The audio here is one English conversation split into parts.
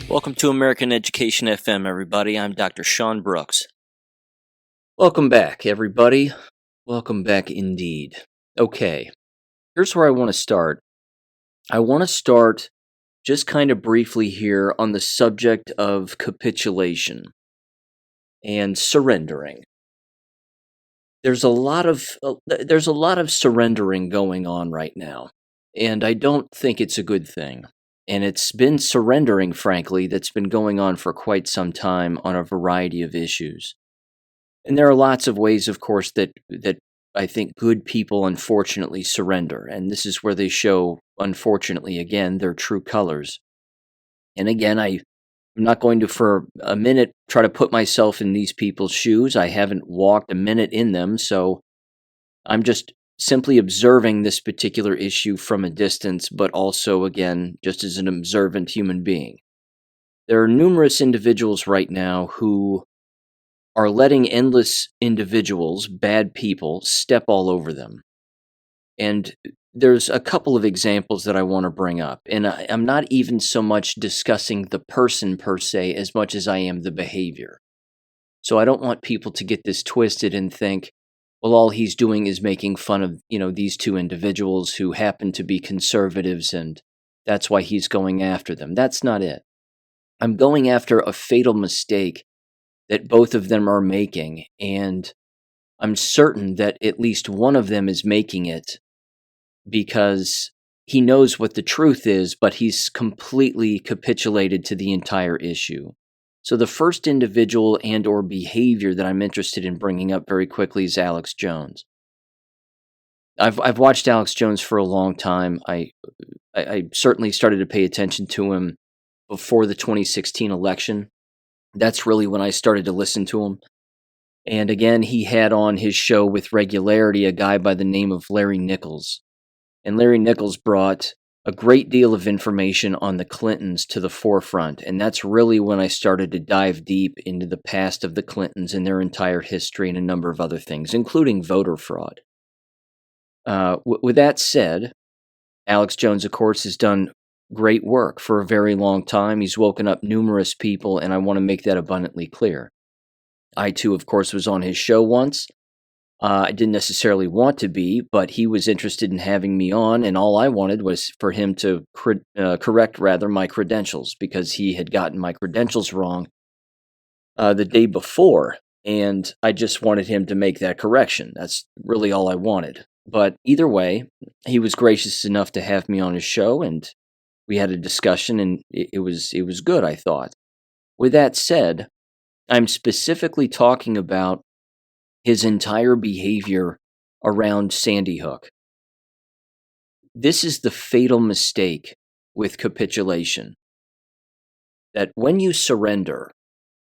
Welcome to American Education FM, everybody. I'm Dr. Sean Brooks. Welcome back, everybody. Welcome back indeed. Okay, here's where I want to start. I want to start just kind of briefly here on the subject of capitulation and surrendering. There's a lot of surrendering going on right now, and I don't think it's a good thing. And it's been surrendering, frankly, that's been going on for quite some time on a variety of issues. And there are lots of ways, of course, that I think good people unfortunately surrender. And this is where they show, unfortunately, again, their true colors. And again, I'm not going to, for a minute, try to put myself in these people's shoes. I haven't walked a minute in them, so I'm just simply observing this particular issue from a distance, but also, again, just as an observant human being. There are numerous individuals right now who are letting endless individuals, bad people, step all over them. And there's a couple of examples that I want to bring up. And I'm not even so much discussing the person per se as much as I am the behavior. So I don't want people to get this twisted and think, well, all he's doing is making fun of, these two individuals who happen to be conservatives, and that's why he's going after them. That's not it. I'm going after a fatal mistake that both of them are making, and I'm certain that at least one of them is making it because he knows what the truth is, but he's completely capitulated to the entire issue. So the first individual and or behavior that I'm interested in bringing up very quickly is Alex Jones. I've watched Alex Jones for a long time. I certainly started to pay attention to him before the 2016 election. That's really when I started to listen to him. And again, he had on his show with regularity a guy by the name of Larry Nichols. And Larry Nichols brought a great deal of information on the Clintons to the forefront, and that's really when I started to dive deep into the past of the Clintons and their entire history and a number of other things, including voter fraud. With that said, Alex Jones, of course, has done great work for a very long time. He's woken up numerous people, and I want to make that abundantly clear. I, too, of course, was on his show once. I didn't necessarily want to be, but he was interested in having me on, and all I wanted was for him to correct my credentials, because he had gotten my credentials wrong the day before, and I just wanted him to make that correction. That's really all I wanted. But either way, he was gracious enough to have me on his show, and we had a discussion, and it was good, I thought. With that said, I'm specifically talking about his entire behavior around Sandy Hook. This is the fatal mistake with capitulation. That when you surrender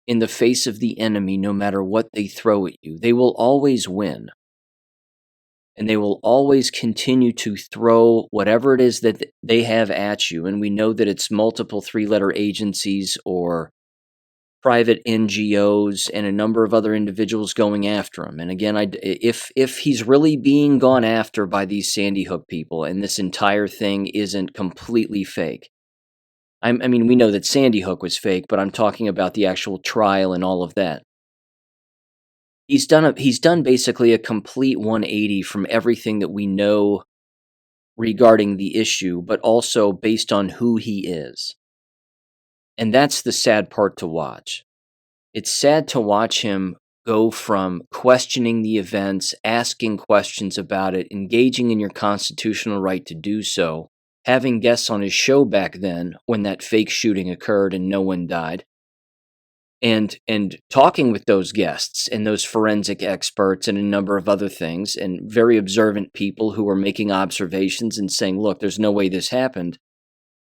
in the face of the enemy, no matter what they throw at you, they will always win. And they will always continue to throw whatever it is that they have at you. And we know that it's multiple three-letter agencies or private NGOs and a number of other individuals going after him. And again, if he's really being gone after by these Sandy Hook people, and this entire thing isn't completely fake. I mean, we know that Sandy Hook was fake, but I'm talking about the actual trial and all of that. He's done basically a complete 180 from everything that we know regarding the issue, but also based on who he is. And that's the sad part to watch. It's sad to watch him go from questioning the events, asking questions about it, engaging in your constitutional right to do so, having guests on his show back then when that fake shooting occurred and no one died, and talking with those guests and those forensic experts and a number of other things, and very observant people who were making observations and saying, look, there's no way this happened.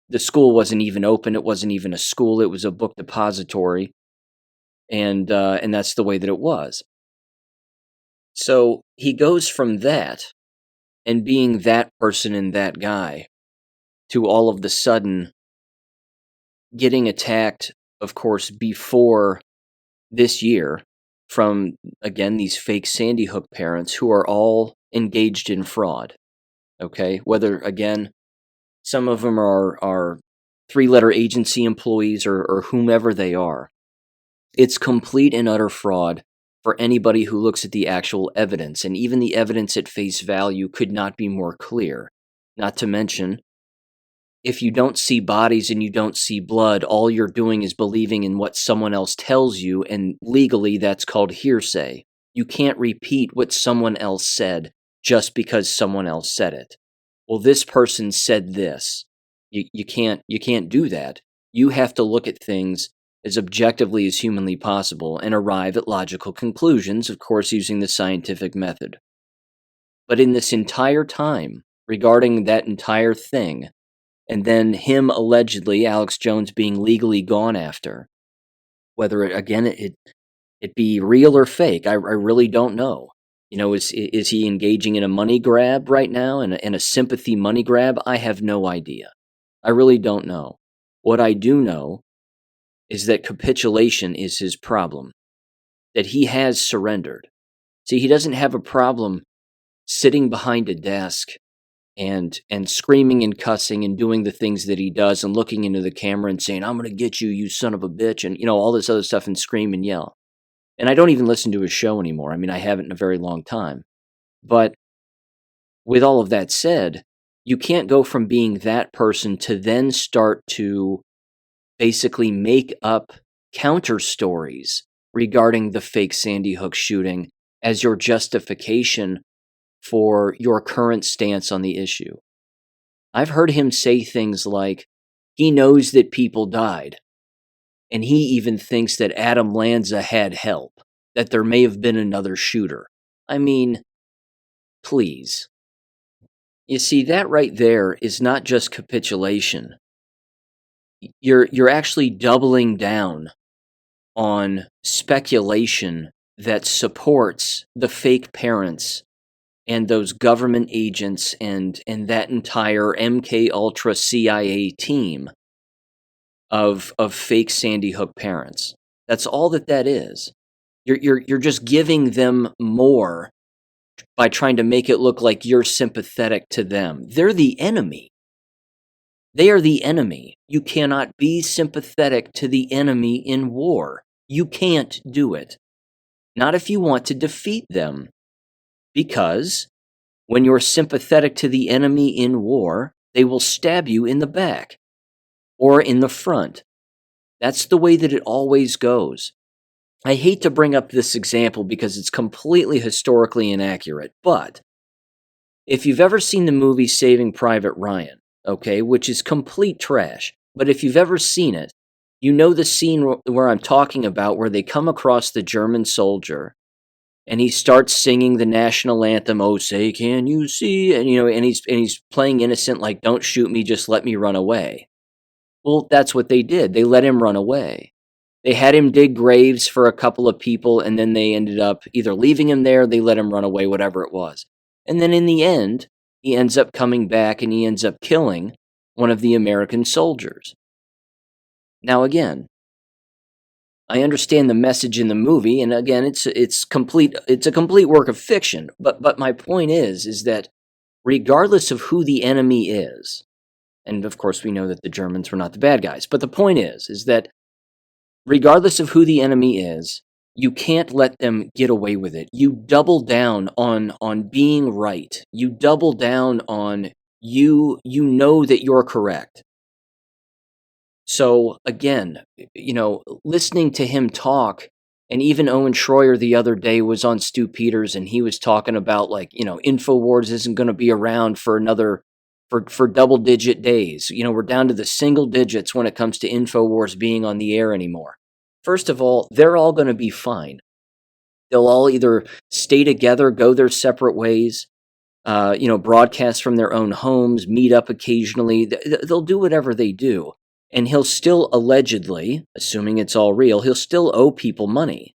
The school wasn't even open. It wasn't even a school. It was a book depository. And that's the way that it was. So he goes from that and being that person and that guy to all of the sudden getting attacked, of course, before this year from, again, these fake Sandy Hook parents who are all engaged in fraud. Okay? Whether, again, some of them are three-letter agency employees or whomever they are. It's complete and utter fraud for anybody who looks at the actual evidence, and even the evidence at face value could not be more clear. Not to mention, if you don't see bodies and you don't see blood, all you're doing is believing in what someone else tells you, and legally that's called hearsay. You can't repeat what someone else said just because someone else said it. Well, this person said this. You can't do that. You have to look at things as objectively as humanly possible and arrive at logical conclusions, of course, using the scientific method. But in this entire time, regarding that entire thing, and then him allegedly, Alex Jones, being legally gone after, whether it be real or fake, I really don't know. Is he engaging in a money grab right now, in a sympathy money grab? I have no idea. I really don't know. What I do know is that capitulation is his problem, that he has surrendered. See, he doesn't have a problem sitting behind a desk and screaming and cussing and doing the things that he does and looking into the camera and saying, "I'm going to get you, you son of a bitch," and all this other stuff, and scream and yell. And I don't even listen to his show anymore. I mean, I haven't in a very long time. But with all of that said, you can't go from being that person to then start to basically make up counter stories regarding the fake Sandy Hook shooting as your justification for your current stance on the issue. I've heard him say things like, he knows that people died, and he even thinks that Adam Lanza had help, that there may have been another shooter. I mean, please. You see, that right there is not just capitulation. You're actually doubling down on speculation that supports the fake parents and those government agents and that entire MK Ultra CIA team of fake Sandy Hook parents. That's all that is. You're just giving them more by trying to make it look like you're sympathetic to them. They're the enemy. They are the enemy. You cannot be sympathetic to the enemy in war. You can't do it. Not if you want to defeat them. Because when you're sympathetic to the enemy in war, they will stab you in the back or in the front. That's the way that it always goes. I hate to bring up this example because it's completely historically inaccurate, but if you've ever seen the movie Saving Private Ryan, okay, which is complete trash, but if you've ever seen it, you know the scene where I'm talking about, where they come across the German soldier and he starts singing the national anthem, "Oh, say can you see?" And he's playing innocent, like, "Don't shoot me, just let me run away." Well, that's what they did. They let him run away. They had him dig graves for a couple of people, and then they ended up either leaving him there, they let him run away, whatever it was. And then in the end, he ends up coming back and he ends up killing one of the American soldiers. Now again, I understand the message in the movie, and again, it's a complete work of fiction. But my point is that regardless of who the enemy is, and of course we know that the Germans were not the bad guys, but the point is that regardless of who the enemy is, you can't let them get away with it. You double down on being right. You double down on you know that you're correct. So again, listening to him talk, and even Owen Schroyer the other day was on Stu Peters, and he was talking about, like, InfoWars isn't going to be around for another for double-digit days. We're down to the single digits when it comes to InfoWars being on the air anymore. First of all, they're all going to be fine. They'll all either stay together, go their separate ways, broadcast from their own homes, meet up occasionally. They'll do whatever they do. And he'll still allegedly, assuming it's all real, he'll still owe people money.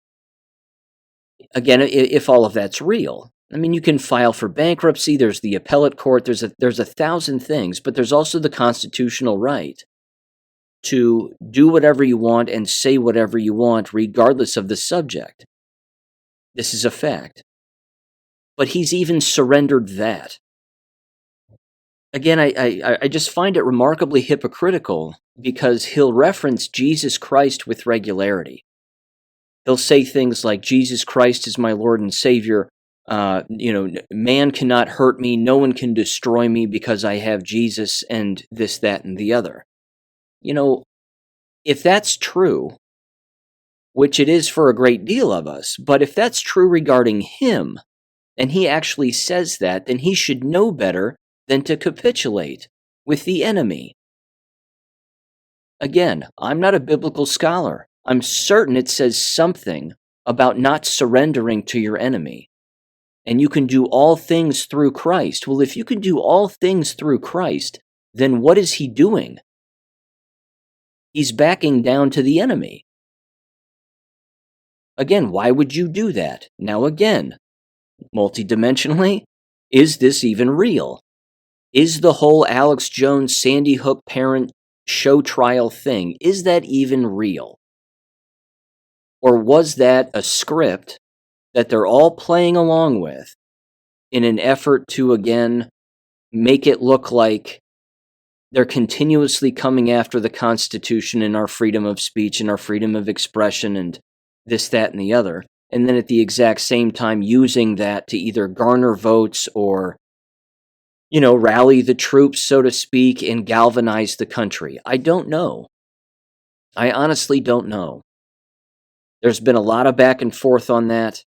Again, if all of that's real. I mean, you can file for bankruptcy, there's the appellate court, there's a thousand things, but there's also the constitutional right to do whatever you want and say whatever you want, regardless of the subject. This is a fact. But he's even surrendered that. again, I just find it remarkably hypocritical because he'll reference Jesus Christ with regularity. He'll say things like, Jesus Christ is my Lord and Savior. Man cannot hurt me. No one can destroy me because I have Jesus and this, that, and the other. If that's true, which it is for a great deal of us, but if that's true regarding him, and he actually says that, then he should know better than to capitulate with the enemy. Again, I'm not a biblical scholar. I'm certain it says something about not surrendering to your enemy. And you can do all things through Christ. Well, if you can do all things through Christ, then what is he doing? He's backing down to the enemy. Again, why would you do that? Now again, multidimensionally, is this even real? Is the whole Alex Jones, Sandy Hook parent show trial thing, is that even real? Or was that a script that they're all playing along with in an effort to, again, make it look like they're continuously coming after the Constitution and our freedom of speech and our freedom of expression and this, that, and the other, and then at the exact same time using that to either garner votes or, rally the troops, so to speak, and galvanize the country? I don't know. I honestly don't know. There's been a lot of back and forth on that.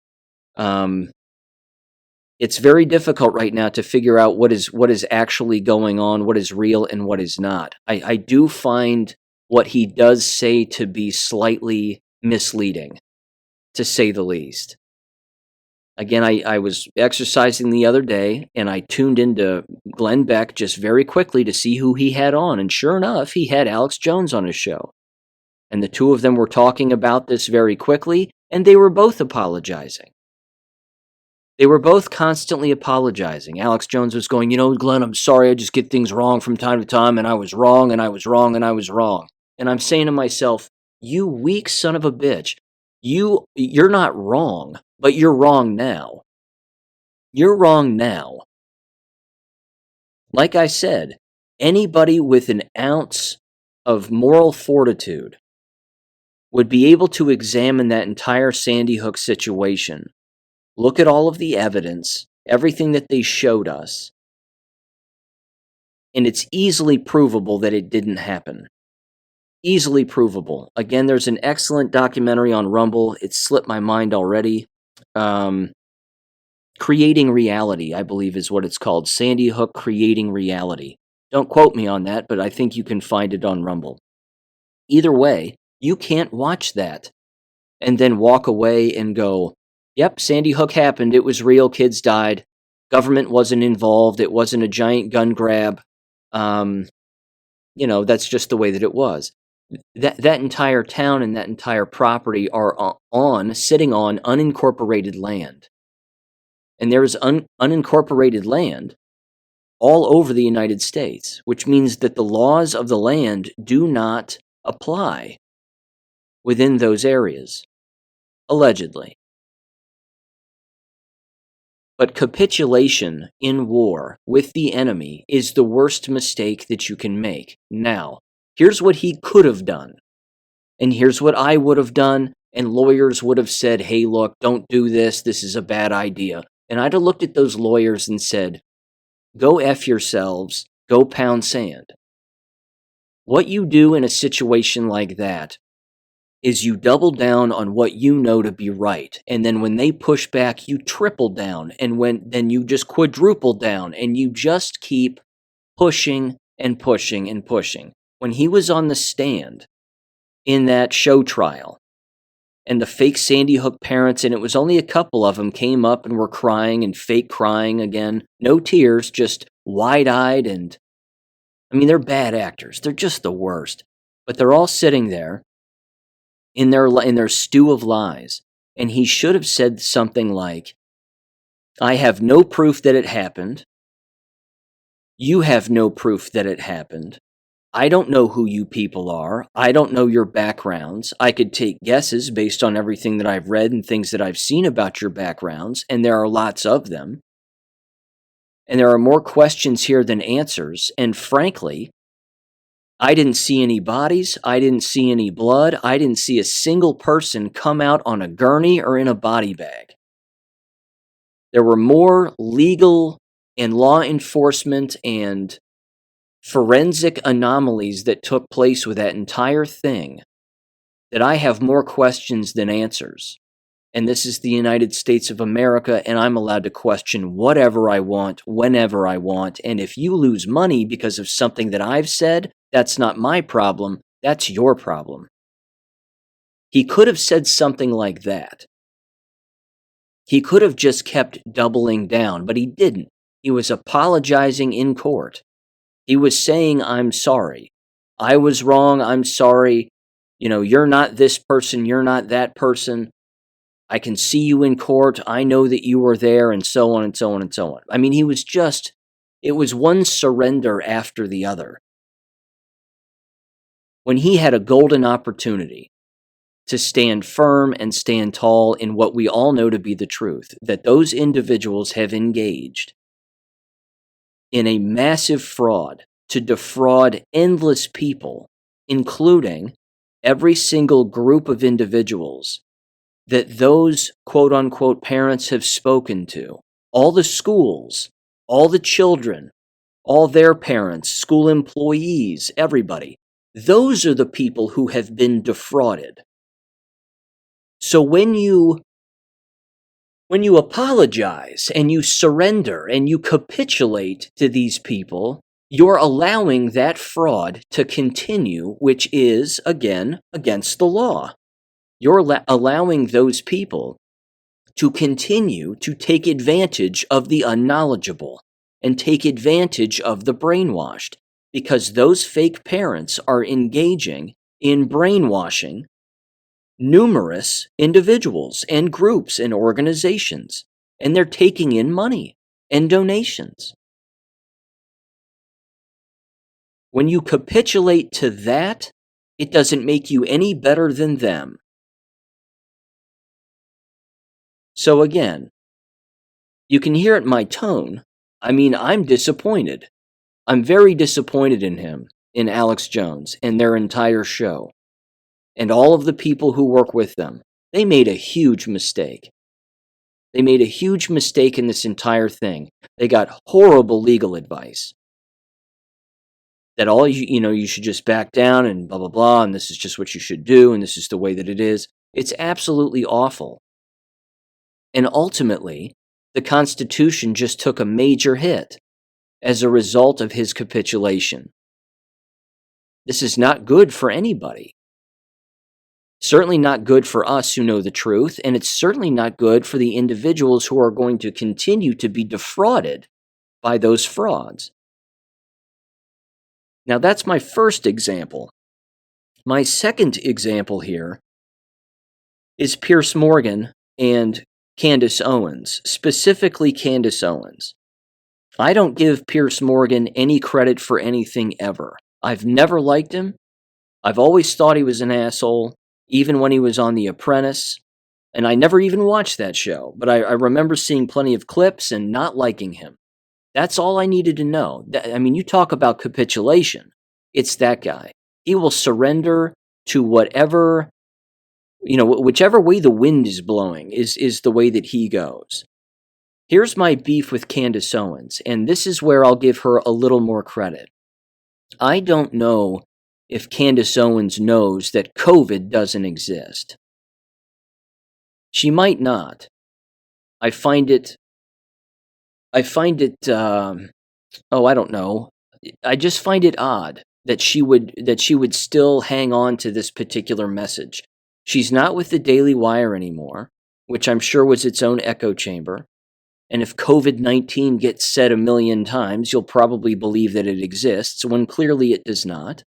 It's very difficult right now to figure out what is actually going on, what is real and what is not. I do find what he does say to be slightly misleading, to say the least. Again, I was exercising the other day, and I tuned into Glenn Beck just very quickly to see who he had on, and sure enough, he had Alex Jones on his show. And the two of them were talking about this very quickly, and they were both apologizing. They were both constantly apologizing. Alex Jones was going, Glenn, I'm sorry, I just get things wrong from time to time, and I was wrong, and I was wrong, and I was wrong. And I'm saying to myself, you weak son of a bitch, you're not wrong, but you're wrong now. You're wrong now. Like I said, anybody with an ounce of moral fortitude would be able to examine that entire Sandy Hook situation, look at all of the evidence, everything that they showed us, and it's easily provable that it didn't happen. Easily provable. Again, there's an excellent documentary on Rumble. It slipped my mind already. Creating Reality, I believe is what it's called. Sandy Hook Creating Reality. Don't quote me on that, but I think you can find it on Rumble. Either way, you can't watch that and then walk away and go, yep, Sandy Hook happened. It was real. Kids died. Government wasn't involved. It wasn't a giant gun grab. That's just the way that it was. That entire town and that entire property are sitting on unincorporated land. And there is unincorporated land all over the United States, which means that the laws of the land do not apply within those areas, allegedly. But capitulation in war with the enemy is the worst mistake that you can make. Now, here's what he could have done, and here's what I would have done, and lawyers would have said, hey, look, don't do this, this is a bad idea. And I'd have looked at those lawyers and said, go F yourselves, go pound sand. What you do in a situation like that is you double down on what you know to be right. And then when they push back, you triple down. And then you just quadruple down. And you just keep pushing and pushing and pushing. When he was on the stand in that show trial, and the fake Sandy Hook parents, and it was only a couple of them, came up and were crying and fake crying again. No tears, just wide-eyed. And they're bad actors. They're just the worst. But they're all sitting there in their stew of lies. And he should have said something like, I have no proof that it happened. You have no proof that it happened. I don't know who you people are. I don't know your backgrounds. I could take guesses based on everything that I've read and things that I've seen about your backgrounds, and there are lots of them. And there are more questions here than answers. And frankly, I didn't see any bodies. I didn't see any blood. I didn't see a single person come out on a gurney or in a body bag. There were more legal and law enforcement and forensic anomalies that took place with that entire thing that I have more questions than answers. And this is the United States of America, and I'm allowed to question whatever I want, whenever I want. And if you lose money because of something that I've said, that's not my problem. That's your problem. He could have said something like that. He could have just kept doubling down, but he didn't. He was apologizing in court. He was saying, I'm sorry. I was wrong. I'm sorry. You're not this person. You're not that person. I can see you in court. I know that you were there, and so on and so on and so on. I mean, it was one surrender after the other. When he had a golden opportunity to stand firm and stand tall in what we all know to be the truth, that those individuals have engaged in a massive fraud to defraud endless people, including every single group of individuals that those quote-unquote parents have spoken to, all the schools, all the children, all their parents, school employees, everybody. Those are the people who have been defrauded. So when you apologize and you surrender and you capitulate to these people, you're allowing that fraud to continue, which is, again, against the law. You're allowing those people to continue to take advantage of the unknowledgeable and take advantage of the brainwashed, because those fake parents are engaging in brainwashing numerous individuals and groups and organizations, and they're taking in money and donations. When you capitulate to that, it doesn't make you any better than them. So again, you can hear it in my tone. I mean, I'm disappointed. I'm very disappointed in him, in Alex Jones, and their entire show. And all of the people who work with them. They made a huge mistake. They made a huge mistake in this entire thing. They got horrible legal advice. That all you should just back down and blah, blah, blah, and this is just what you should do, and this is the way that it is. It's absolutely awful. And ultimately, the Constitution just took a major hit as a result of his capitulation. This is not good for anybody. Certainly not good for us who know the truth, and it's certainly not good for the individuals who are going to continue to be defrauded by those frauds. Now, that's my first example. My second example here is Piers Morgan and Candace Owens, specifically Candace Owens. I don't give Piers Morgan any credit for anything ever. I've never liked him. I've always thought he was an asshole, even when he was on The Apprentice. And I never even watched that show, but I remember seeing plenty of clips and not liking him. That's all I needed to know. I mean, you talk about capitulation. It's that guy. He will surrender to whatever, whichever way the wind is blowing is the way that he goes. Here's my beef with Candace Owens, and this is where I'll give her a little more credit. I don't know if Candace Owens knows that COVID doesn't exist. She might not. I find it, I don't know. I just find it odd that she would still hang on to this particular message. She's not with the Daily Wire anymore, which I'm sure was its own echo chamber. And if COVID-19 gets said a million times, you'll probably believe that it exists, when clearly it does not.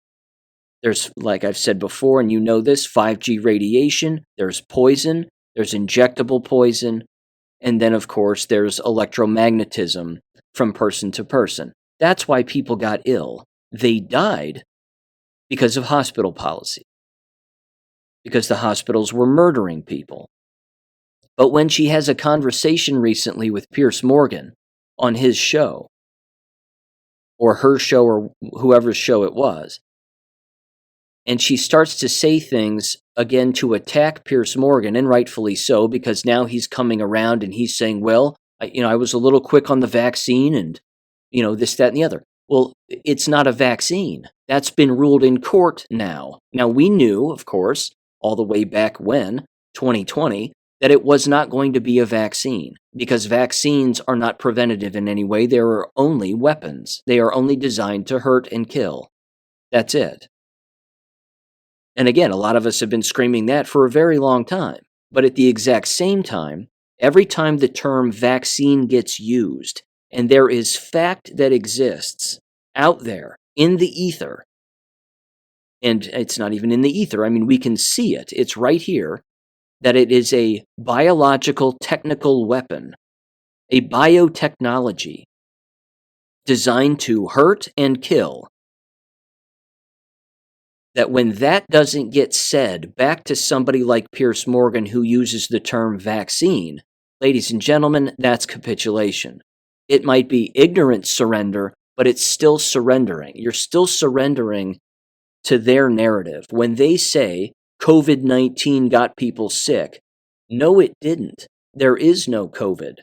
There's, like I've said before, and you know this, 5G radiation, there's poison, there's injectable poison, and then, of course, there's electromagnetism from person to person. That's why people got ill. They died because of hospital policy, because the hospitals were murdering people. But when she has a conversation recently with Piers Morgan, on his show or her show or whoever's show it was. And she starts to say things, again, to attack Piers Morgan, and rightfully so, because now he's coming around and he's saying, well, I was a little quick on the vaccine and, this, that, and the other. Well, it's not a vaccine. That's been ruled in court now. Now, we knew, of course, all the way back when, 2020, that it was not going to be a vaccine, because vaccines are not preventative in any way. They are only weapons. They are only designed to hurt and kill. That's it. And again, a lot of us have been screaming that for a very long time. But at the exact same time, every time the term vaccine gets used, and there is fact that exists out there in the ether, and it's not even in the ether, I mean, we can see it, it's right here, that it is a biological technical weapon, a biotechnology designed to hurt and kill. That when that doesn't get said back to somebody like Piers Morgan who uses the term vaccine, ladies and gentlemen, that's capitulation. It might be ignorant surrender, but it's still surrendering. You're still surrendering to their narrative. When they say COVID-19 got people sick, no, it didn't. There is no COVID.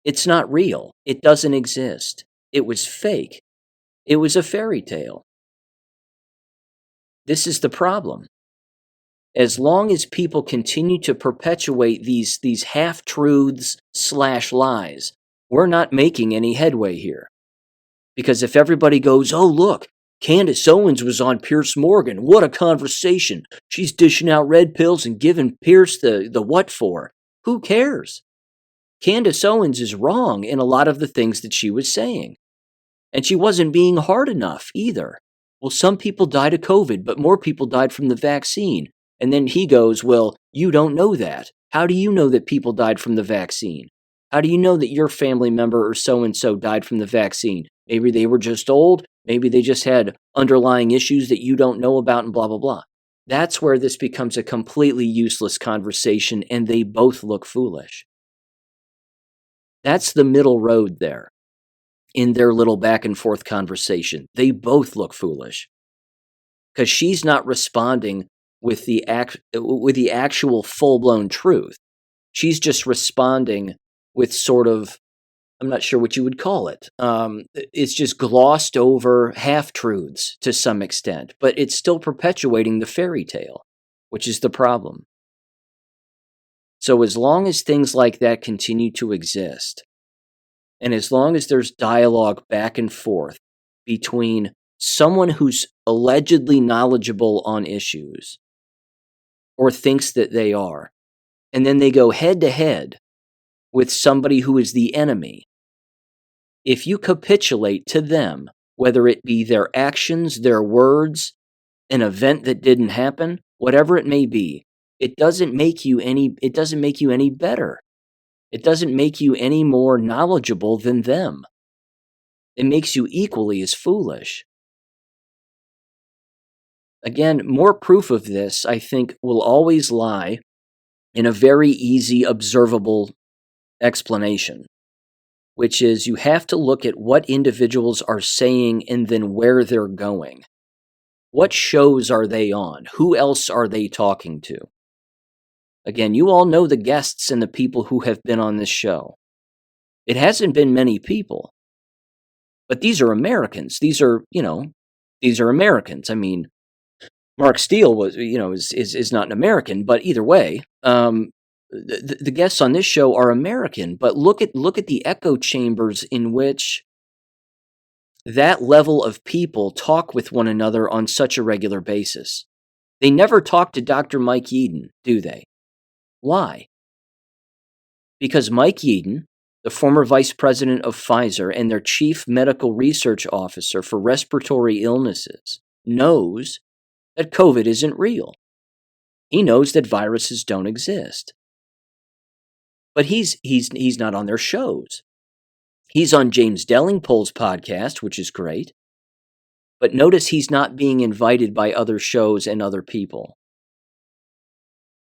It's not real. It doesn't exist. It was fake. It was a fairy tale. This is the problem. As long as people continue to perpetuate these half-truths / lies, we're not making any headway here. Because if everybody goes, oh, look, Candace Owens was on Piers Morgan. What a conversation. She's dishing out red pills and giving Piers the what for. Who cares? Candace Owens is wrong in a lot of the things that she was saying. And she wasn't being hard enough either. Well, some people died of COVID, but more people died from the vaccine. And then he goes, well, you don't know that. How do you know that people died from the vaccine? How do you know that your family member or so-and-so died from the vaccine? Maybe they were just old. Maybe they just had underlying issues that you don't know about and blah, blah, blah. That's where this becomes a completely useless conversation, and they both look foolish. That's the middle road there. In their little back and forth conversation, they both look foolish, because she's not responding with the actual full-blown truth. She's just responding with sort of, I'm not sure what you would call it. It's just glossed over half-truths to some extent, but it's still perpetuating the fairy tale, which is the problem. So as long as things like that continue to exist, and as long as there's dialogue back and forth between someone who's allegedly knowledgeable on issues or thinks that they are, and then they go head to head with somebody who is the enemy, if you capitulate to them, whether it be their actions, their words, an event that didn't happen, whatever it may be, it doesn't make you any better. It doesn't make you any more knowledgeable than them. It makes you equally as foolish. Again, more proof of this, I think, will always lie in a very easy, observable explanation, which is you have to look at what individuals are saying and then where they're going. What shows are they on? Who else are they talking to? Again, you all know the guests and the people who have been on this show. It hasn't been many people. But these are Americans. These are Americans. I mean, Mark Steele is not an American, but either way, the guests on this show are American. But look at the echo chambers in which that level of people talk with one another on such a regular basis. They never talk to Dr. Mike Yeadon, do they? Why? Because Mike Yeadon, the former vice president of Pfizer and their chief medical research officer for respiratory illnesses, knows that COVID isn't real. He knows that viruses don't exist. But he's not on their shows. He's on James Dellingpole's podcast, which is great. But notice he's not being invited by other shows and other people.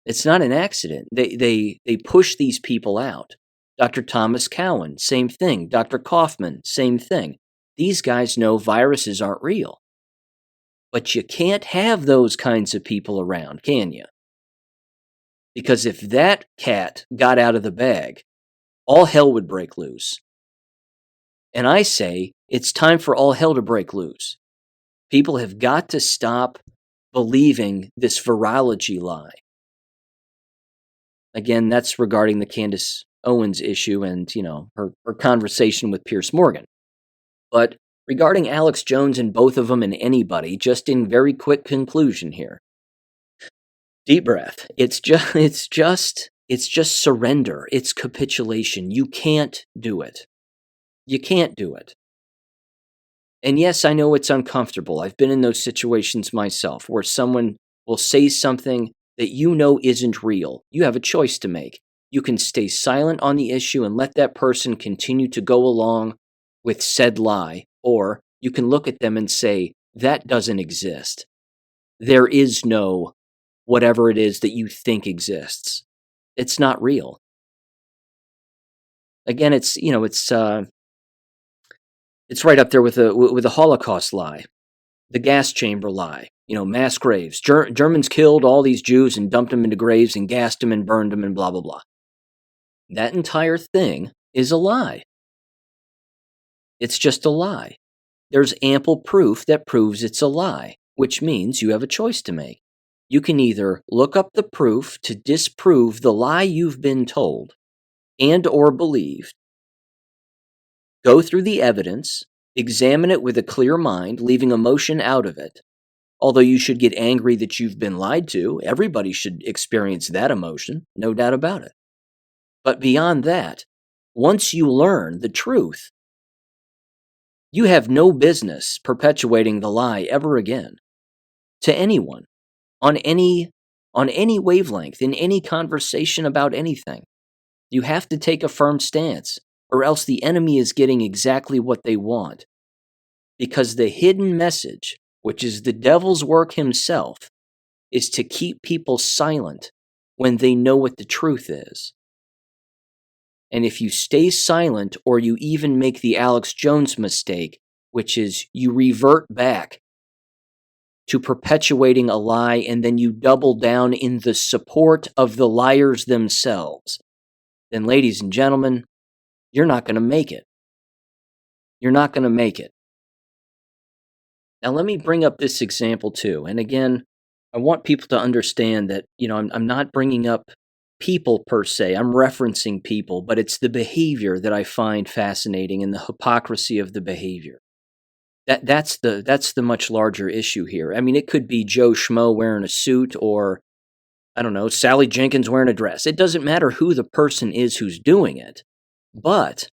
It's not an accident. They push these people out. Dr. Thomas Cowan, same thing. Dr. Kaufman, same thing. These guys know viruses aren't real. But you can't have those kinds of people around, can you? Because if that cat got out of the bag, all hell would break loose. And I say it's time for all hell to break loose. People have got to stop believing this virology lie. Again, that's regarding the Candace Owens issue and, her conversation with Piers Morgan. But regarding Alex Jones and both of them and anybody, just in very quick conclusion here. Deep breath. It's just surrender. It's capitulation. You can't do it. You can't do it. And yes, I know it's uncomfortable. I've been in those situations myself where someone will say something that you know isn't real. You have a choice to make. You can stay silent on the issue and let that person continue to go along with said lie, or you can look at them and say, that doesn't exist. There is no whatever it is that you think exists. It's not real. Again, it's right up there with the Holocaust lie, the gas chamber lie, mass graves. Germans killed all these Jews and dumped them into graves and gassed them and burned them and blah, blah, blah. That entire thing is a lie. It's just a lie. There's ample proof that proves it's a lie, which means you have a choice to make. You can either look up the proof to disprove the lie you've been told and or believed, go through the evidence, examine it with a clear mind, leaving emotion out of it. Although you should get angry that you've been lied to, everybody should experience that emotion, no doubt about it. But beyond that, once you learn the truth, you have no business perpetuating the lie ever again to anyone on any wavelength, in any conversation about anything. You have to take a firm stance, or else the enemy is getting exactly what they want. Because the hidden message, which is the devil's work himself, is to keep people silent when they know what the truth is. And if you stay silent, or you even make the Alex Jones mistake, which is you revert back to perpetuating a lie and then you double down in the support of the liars themselves, then ladies and gentlemen, you're not going to make it. You're not going to make it. Now let me bring up this example too. And again, I want people to understand that, I'm not bringing up people per se. I'm referencing people, but it's the behavior that I find fascinating and the hypocrisy of the behavior. That's the much larger issue here. I mean, it could be Joe Schmo wearing a suit, or I don't know, Sally Jenkins wearing a dress. It doesn't matter who the person is who's doing it. But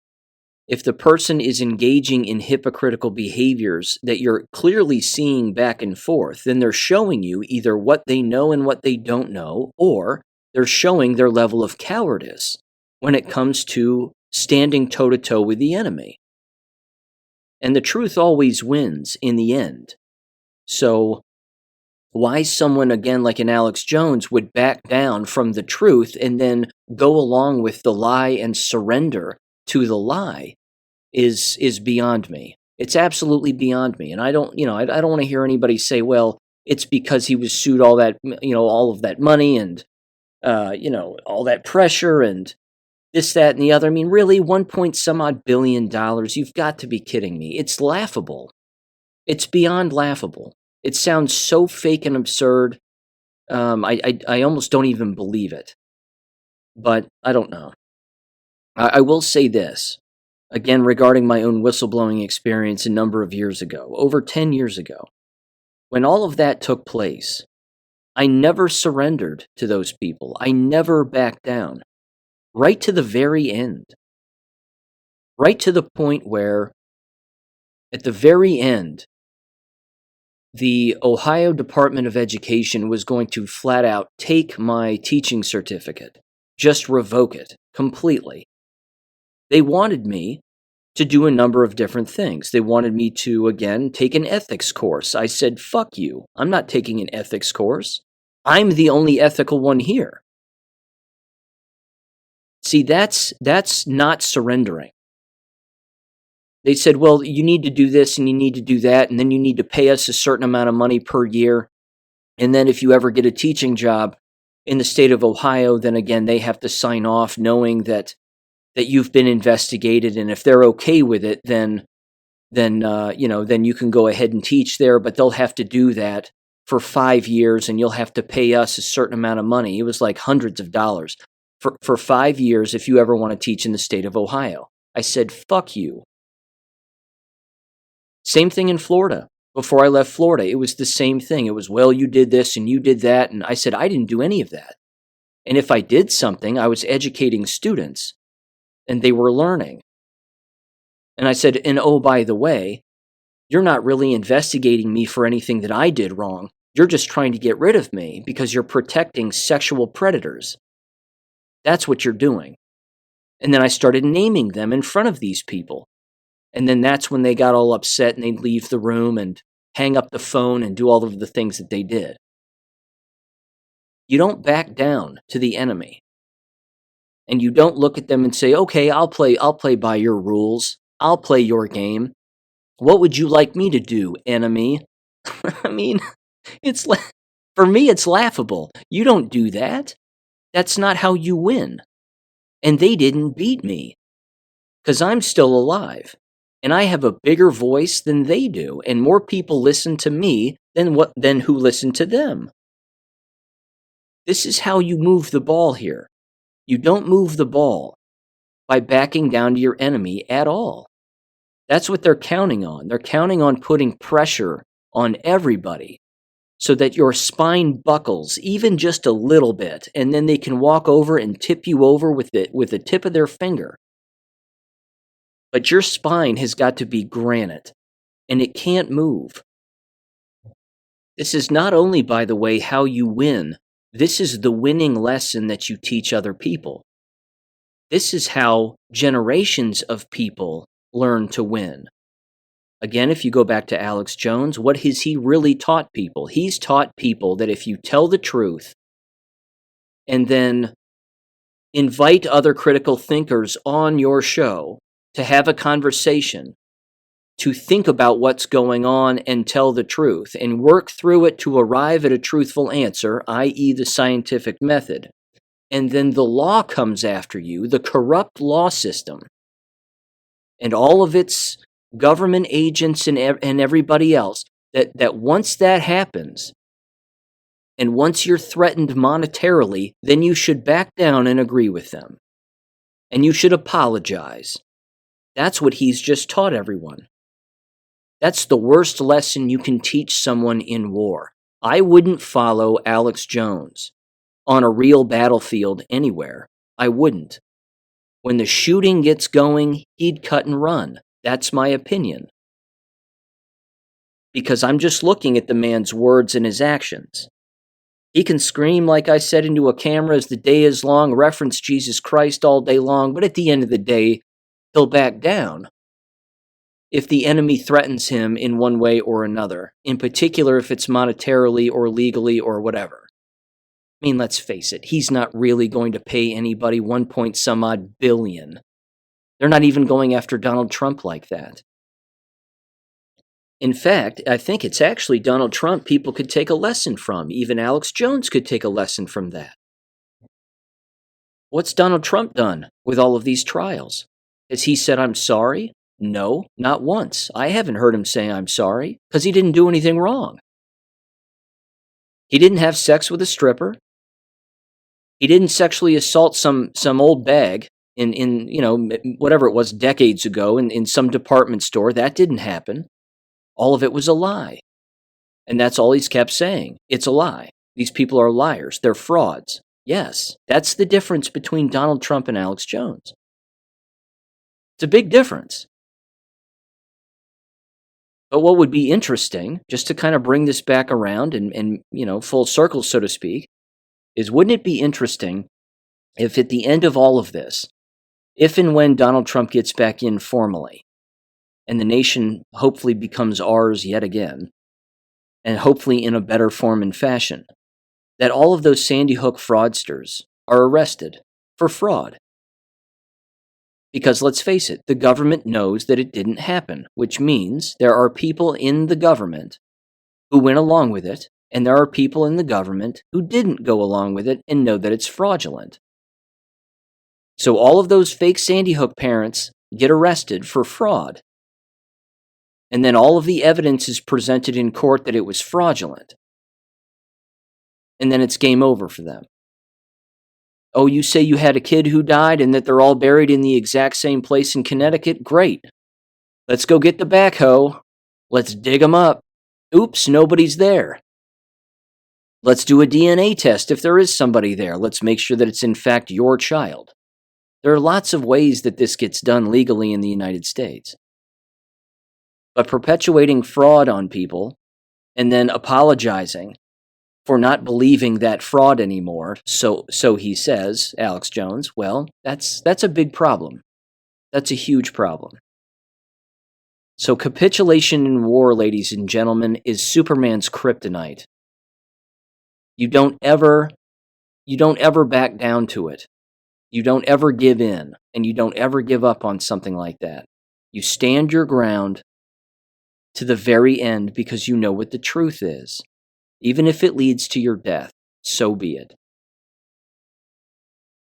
if the person is engaging in hypocritical behaviors that you're clearly seeing back and forth, then they're showing you either what they know and what they don't know, or they're showing their level of cowardice when it comes to standing toe-to-toe with the enemy. And the truth always wins in the end. So why someone, again, like an Alex Jones, would back down from the truth and then go along with the lie and surrender to the lie is beyond me. It's absolutely beyond me. And I don't want to hear anybody say, well, it's because he was sued all that, all of that money and, all that pressure and this, that, and the other. I mean, really, 1 billion dollars? You've got to be kidding me. It's laughable. It's beyond laughable. It sounds so fake and absurd. I almost don't even believe it. But I don't know. I will say this, again, regarding my own whistleblowing experience a number of years ago, over 10 years ago. When all of that took place, I never surrendered to those people. I never backed down. Right to the very end. Right to the point where, at the very end, the Ohio Department of Education was going to flat out take my teaching certificate, just revoke it completely. They wanted me to do a number of different things. They wanted me to, again, take an ethics course. I said, fuck you. I'm not taking an ethics course. I'm the only ethical one here. See, that's not surrendering. They said, well, you need to do this and you need to do that, and then you need to pay us a certain amount of money per year. And then if you ever get a teaching job in the state of Ohio, then again, they have to sign off knowing that you've been investigated. And if they're okay with it, then you can go ahead and teach there, but they'll have to do that for 5 years and you'll have to pay us a certain amount of money. It was like hundreds of dollars for 5 years if you ever want to teach in the state of Ohio. I said, fuck you. Same thing in Florida. Before I left Florida, it was the same thing. It was, well, you did this and you did that. And I said, I didn't do any of that. And if I did something, I was educating students and they were learning. And I said, and oh, by the way, you're not really investigating me for anything that I did wrong. You're just trying to get rid of me because you're protecting sexual predators. That's what you're doing. And then I started naming them in front of these people. And then that's when they got all upset and they'd leave the room and hang up the phone and do all of the things that they did. You don't back down to the enemy. And you don't look at them and say, okay, I'll play by your rules. I'll play your game. What would you like me to do, enemy? I mean, for me, it's laughable. You don't do that. That's not how you win. And they didn't beat me because I'm still alive. And I have a bigger voice than they do, and more people listen to me than who listen to them. This is how you move the ball here. You don't move the ball by backing down to your enemy at all. That's what they're counting on. They're counting on putting pressure on everybody so that your spine buckles even just a little bit, and then they can walk over and tip you over with the tip of their finger. But your spine has got to be granite, and it can't move. This is not only, by the way, how you win. This is the winning lesson that you teach other people. This is how generations of people learn to win. Again, if you go back to Alex Jones, what has he really taught people? He's taught people that if you tell the truth and then invite other critical thinkers on your show to have a conversation, to think about what's going on and tell the truth and work through it to arrive at a truthful answer, i.e. the scientific method. And then the law comes after you, the corrupt law system, and all of its government agents and everybody else, that once that happens, and once you're threatened monetarily, then you should back down and agree with them. And you should apologize. That's what he's just taught everyone. That's the worst lesson you can teach someone in war. I wouldn't follow Alex Jones on a real battlefield anywhere. I wouldn't. When the shooting gets going, he'd cut and run. That's my opinion. Because I'm just looking at the man's words and his actions. He can scream, like I said, into a camera as the day is long, reference Jesus Christ all day long, but at the end of the day, he'll back down if the enemy threatens him in one way or another, in particular if it's monetarily or legally or whatever. I mean, let's face it, he's not really going to pay anybody 1 point some odd billion. They're not even going after Donald Trump like that. In fact, I think it's actually Donald Trump people could take a lesson from. Even Alex Jones could take a lesson from that. What's Donald Trump done with all of these trials? Has he said, I'm sorry? No, not once. I haven't heard him say I'm sorry, because he didn't do anything wrong. He didn't have sex with a stripper. He didn't sexually assault some old bag in whatever it was decades ago in some department store. That didn't happen. All of it was a lie. And that's all he's kept saying. It's a lie. These people are liars. They're frauds. Yes, that's the difference between Donald Trump and Alex Jones. It's a big difference. But what would be interesting, just to kind of bring this back around and full circle, so to speak, is wouldn't it be interesting if at the end of all of this, if and when Donald Trump gets back in formally, and the nation hopefully becomes ours yet again, and hopefully in a better form and fashion, that all of those Sandy Hook fraudsters are arrested for fraud. Because let's face it, the government knows that it didn't happen, which means there are people in the government who went along with it, and there are people in the government who didn't go along with it and know that it's fraudulent. So all of those fake Sandy Hook parents get arrested for fraud. And then all of the evidence is presented in court that it was fraudulent. And then it's game over for them. Oh, you say you had a kid who died and that they're all buried in the exact same place in Connecticut? Great. Let's go get the backhoe. Let's dig them up. Oops, nobody's there. Let's do a DNA test if there is somebody there. Let's make sure that it's in fact your child. There are lots of ways that this gets done legally in the United States. But perpetuating fraud on people and then apologizing for not believing that fraud anymore, so he says, Alex Jones, well, that's a big problem. That's a huge problem. So capitulation in war, ladies and gentlemen, is Superman's kryptonite. You don't ever back down to it. You don't ever give in, and you don't ever give up on something like that. You stand your ground to the very end because you know what the truth is. Even if it leads to your death, so be it.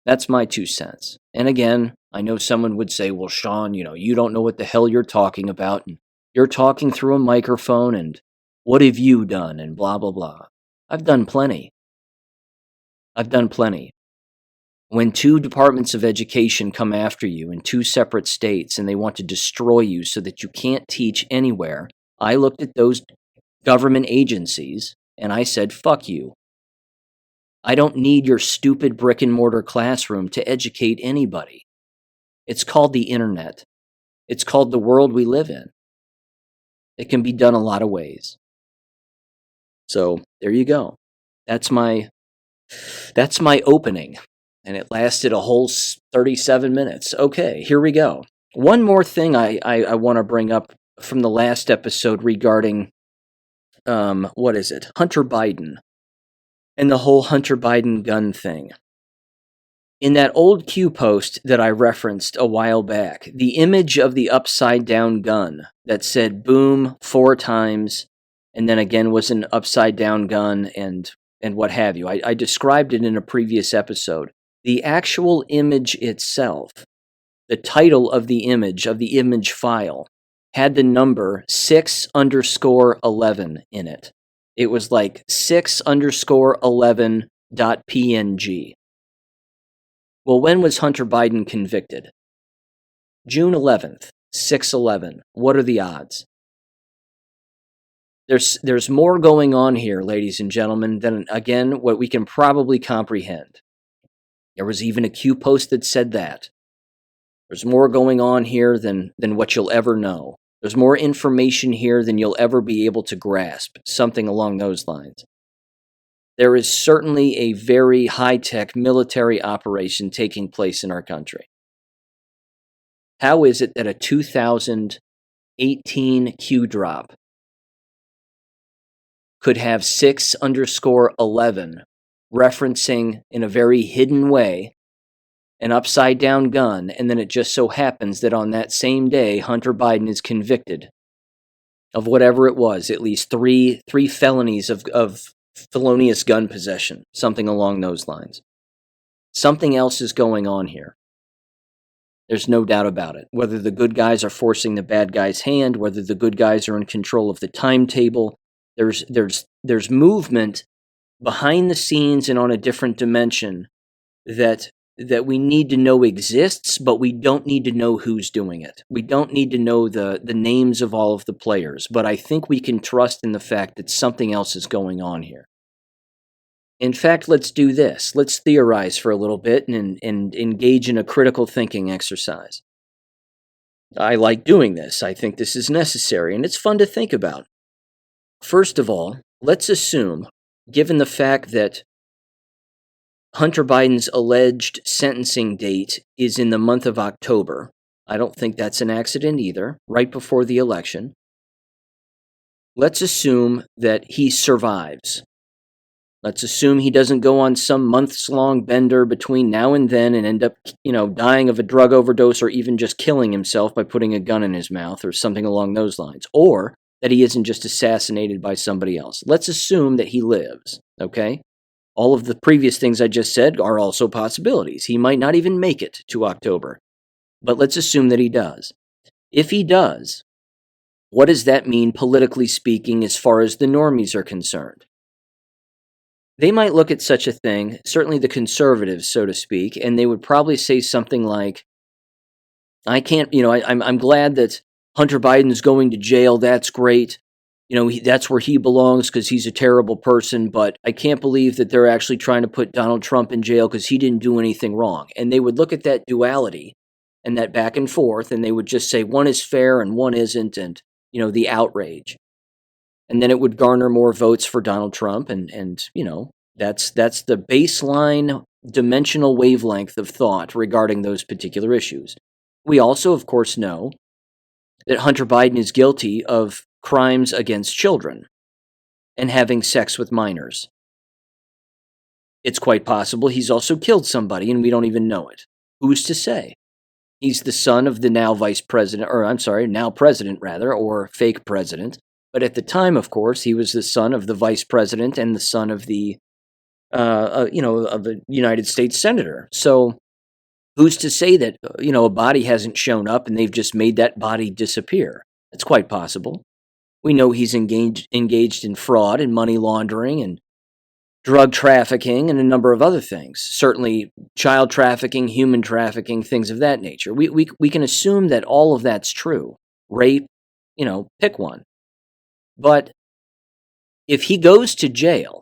That's my 2 cents. And again, I know someone would say, well, Sean, you don't know what the hell you're talking about, and you're talking through a microphone, and what have you done, and blah, blah, blah. I've done plenty. When 2 departments of education come after you in 2 separate states and they want to destroy you so that you can't teach anywhere, I looked at those government agencies and I said, fuck you. I don't need your stupid brick and mortar classroom to educate anybody. It's called the internet. It's called the world we live in. It can be done a lot of ways. So there you go. That's my opening. And it lasted a whole 37 minutes. Okay, here we go. One more thing I want to bring up from the last episode regarding Hunter Biden and the whole Hunter Biden gun thing. In that old Q post that I referenced a while back, the image of the upside down gun that said boom 4 times and then again was an upside down gun and what have you. I described it in a previous episode. The actual image itself, the title of the image file, had the number 6_11 in it. It was like 6_11.png. Well, when was Hunter Biden convicted? June 11th, 6/11. What are the odds? There's more going on here, ladies and gentlemen, than, again, what we can probably comprehend. There was even a Q post that said that. There's more going on here than what you'll ever know. There's more information here than you'll ever be able to grasp, something along those lines. There is certainly a very high-tech military operation taking place in our country. How is it that a 2018 Q drop could have 6_11 referencing in a very hidden way an upside-down gun, and then it just so happens that on that same day, Hunter Biden is convicted of whatever it was, at least three felonies of felonious gun possession, something along those lines. Something else is going on here. There's no doubt about it. Whether the good guys are forcing the bad guy's hand, whether the good guys are in control of the timetable, there's movement behind the scenes and on a different dimension that we need to know exists, but we don't need to know who's doing it. We don't need to know the names of all of the players, but I think we can trust in the fact that something else is going on here. In fact, let's do this. Let's theorize for a little bit and engage in a critical thinking exercise. I like doing this. I think this is necessary, and it's fun to think about. First of all, let's assume, given the fact that Hunter Biden's alleged sentencing date is in the month of October. I don't think that's an accident either, right before the election. Let's assume that he survives Let's assume he doesn't go on some months-long bender between now and then and end up, dying of a drug overdose or even just killing himself by putting a gun in his mouth or something along those lines. Or that he isn't just assassinated by somebody else. Let's assume that he lives, okay? All of the previous things I just said are also possibilities. He might not even make it to October. But let's assume that he does. If he does, what does that mean politically speaking as far as the normies are concerned? They might look at such a thing, certainly the conservatives, so to speak, and they would probably say something like, I'm glad that Hunter Biden's going to jail. That's great. That's where he belongs because he's a terrible person, but I can't believe that they're actually trying to put Donald Trump in jail because he didn't do anything wrong. And they would look at that duality and that back and forth, and they would just say one is fair and one isn't, and, the outrage. And then it would garner more votes for Donald Trump, and that's the baseline dimensional wavelength of thought regarding those particular issues. We also, of course, know that Hunter Biden is guilty of crimes against children and having sex with minors. It's quite possible he's also killed somebody and we don't even know it. Who's to say? He's the son of the now president, or fake president. But at the time, of course, he was the son of the vice president and the son of the, of the United States senator. So who's to say that, a body hasn't shown up and they've just made that body disappear? It's quite possible. We know he's engaged in fraud and money laundering and drug trafficking and a number of other things. Certainly child trafficking, human trafficking, things of that nature. We can assume that all of that's true. Rape, pick one. But if he goes to jail,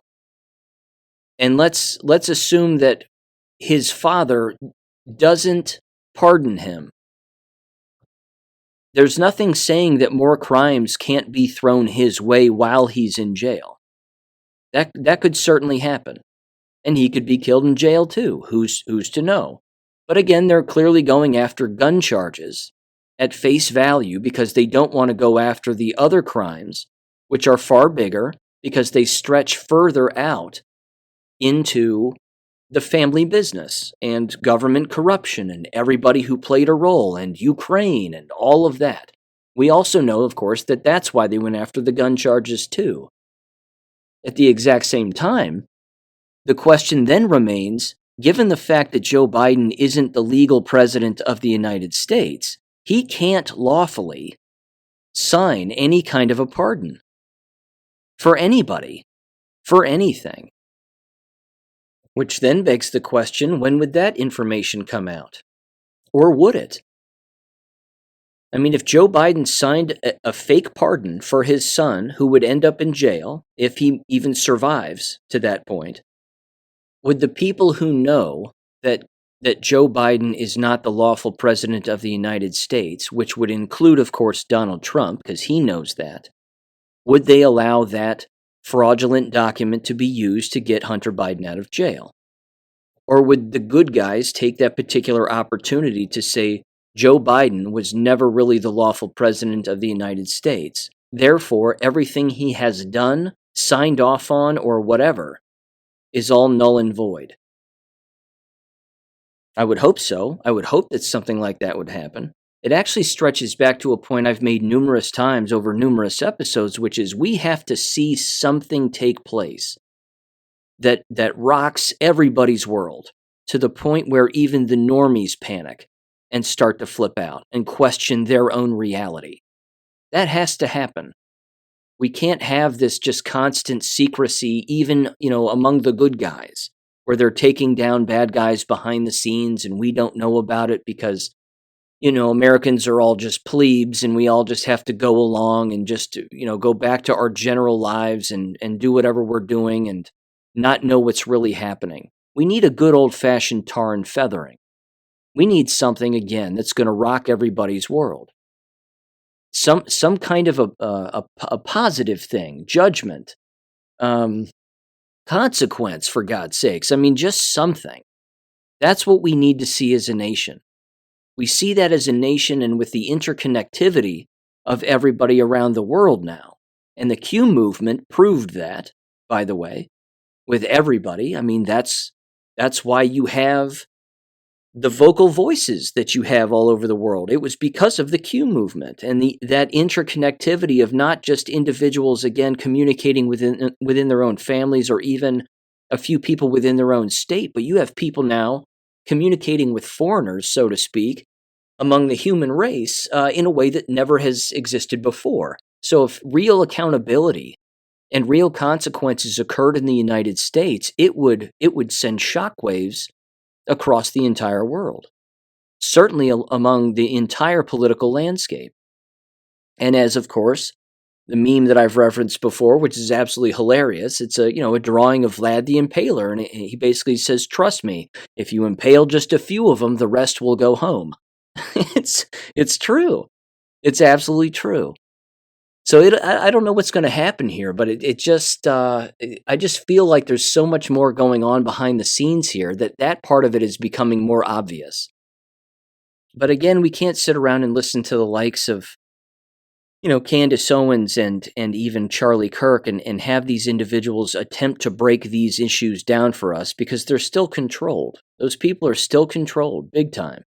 and let's assume that his father doesn't pardon him, there's nothing saying that more crimes can't be thrown his way while he's in jail. That could certainly happen. And he could be killed in jail too. Who's to know? But again, they're clearly going after gun charges at face value because they don't want to go after the other crimes, which are far bigger because they stretch further out into the family business and government corruption and everybody who played a role and Ukraine and all of that. We also know, of course, that that's why they went after the gun charges too. At the exact same time, the question then remains, given the fact that Joe Biden isn't the legal president of the United States, he can't lawfully sign any kind of a pardon for anybody, for anything. Which then begs the question, when would that information come out? Or would it? I mean, if Joe Biden signed a fake pardon for his son, who would end up in jail, if he even survives to that point, would the people who know that Joe Biden is not the lawful president of the United States, which would include, of course, Donald Trump, because he knows that, would they allow that fraudulent document to be used to get Hunter Biden out of jail? Or would the good guys take that particular opportunity to say, Joe Biden was never really the lawful president of the United States. Therefore, everything he has done, signed off on, or whatever, is all null and void. I would hope so. I would hope that something like that would happen. It actually stretches back to a point I've made numerous times over numerous episodes, which is we have to see something take place that rocks everybody's world to the point where even the normies panic and start to flip out and question their own reality. That has to happen. We can't have this just constant secrecy, even, among the good guys, where they're taking down bad guys behind the scenes and we don't know about it because, Americans are all just plebes and we all just have to go along and just, go back to our general lives and do whatever we're doing and not know what's really happening. We need a good old-fashioned tar and feathering. We need something, again, that's going to rock everybody's world. Some kind of a positive thing, judgment, consequence, for God's sakes. I mean, just something. That's what we need to see as a nation. We see that as a nation and with the interconnectivity of everybody around the world now. And the Q movement proved that, by the way. with everybody. I mean, that's why you have the vocal voices that you have all over the world. It was because of the Q movement and that interconnectivity of not just individuals, again, communicating within their own families or even a few people within their own state, but you have people now communicating with foreigners, so to speak, among the human race in a way that never has existed before. So if real accountability and real consequences occurred in the United States, it would send shockwaves across the entire world, certainly among the entire political landscape. And as, of course, the meme that I've referenced before, which is absolutely hilarious, it's a drawing of Vlad the Impaler, and he basically says, "Trust me, if you impale just a few of them, the rest will go home." It's true. It's absolutely true. So I don't know what's going to happen here, but I just feel like there's so much more going on behind the scenes here that part of it is becoming more obvious. But again, we can't sit around and listen to the likes of, Candace Owens and even Charlie Kirk and have these individuals attempt to break these issues down for us because they're still controlled. Those people are still controlled, big time.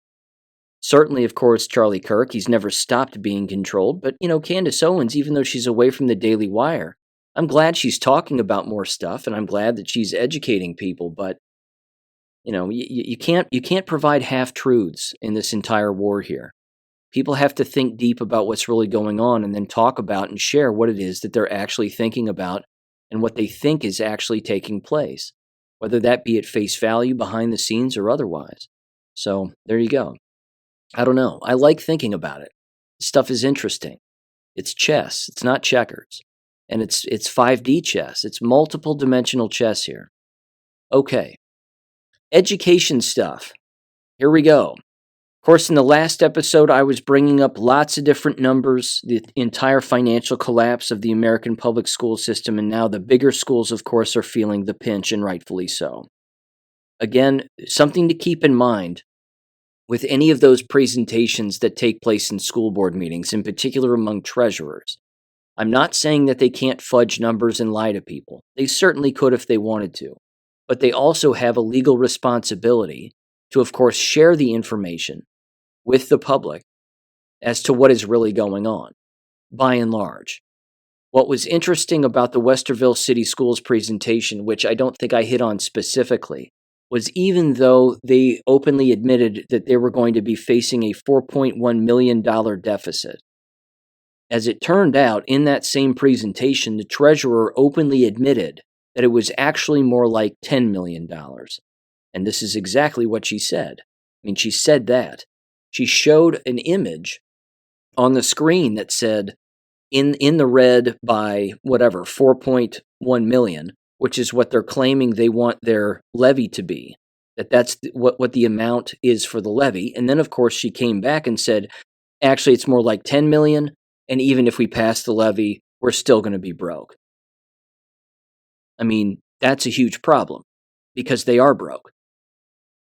Certainly, of course, Charlie Kirk, he's never stopped being controlled. But, Candace Owens, even though she's away from the Daily Wire, I'm glad she's talking about more stuff, and I'm glad that she's educating people. But, you can't provide half-truths in this entire war here. People have to think deep about what's really going on and then talk about and share what it is that they're actually thinking about and what they think is actually taking place, whether that be at face value, behind the scenes, or otherwise. So, there you go. I don't know. I like thinking about it. Stuff is interesting. It's chess. It's not checkers. And it's 5D chess. It's multiple dimensional chess here. Okay. Education stuff. Here we go. Of course, in the last episode, I was bringing up lots of different numbers, the entire financial collapse of the American public school system, and now the bigger schools, of course, are feeling the pinch, and rightfully so. Again, something to keep in mind with any of those presentations that take place in school board meetings, in particular among treasurers. I'm not saying that they can't fudge numbers and lie to people. They certainly could if they wanted to. But they also have a legal responsibility to, of course, share the information with the public as to what is really going on, by and large. What was interesting about the Westerville City Schools presentation, which I don't think I hit on specifically, was even though they openly admitted that they were going to be facing a $4.1 million deficit. As it turned out, in that same presentation, the treasurer openly admitted that it was actually more like $10 million. And this is exactly what she said. I mean, she said that. She showed an image on the screen that said, in the red by whatever, 4.1 million, which is what they're claiming they want their levy to be. That's what the amount is for the levy. And then, of course, she came back and said, actually, it's more like 10 million. And even if we pass the levy, we're still going to be broke. I mean, that's a huge problem because they are broke.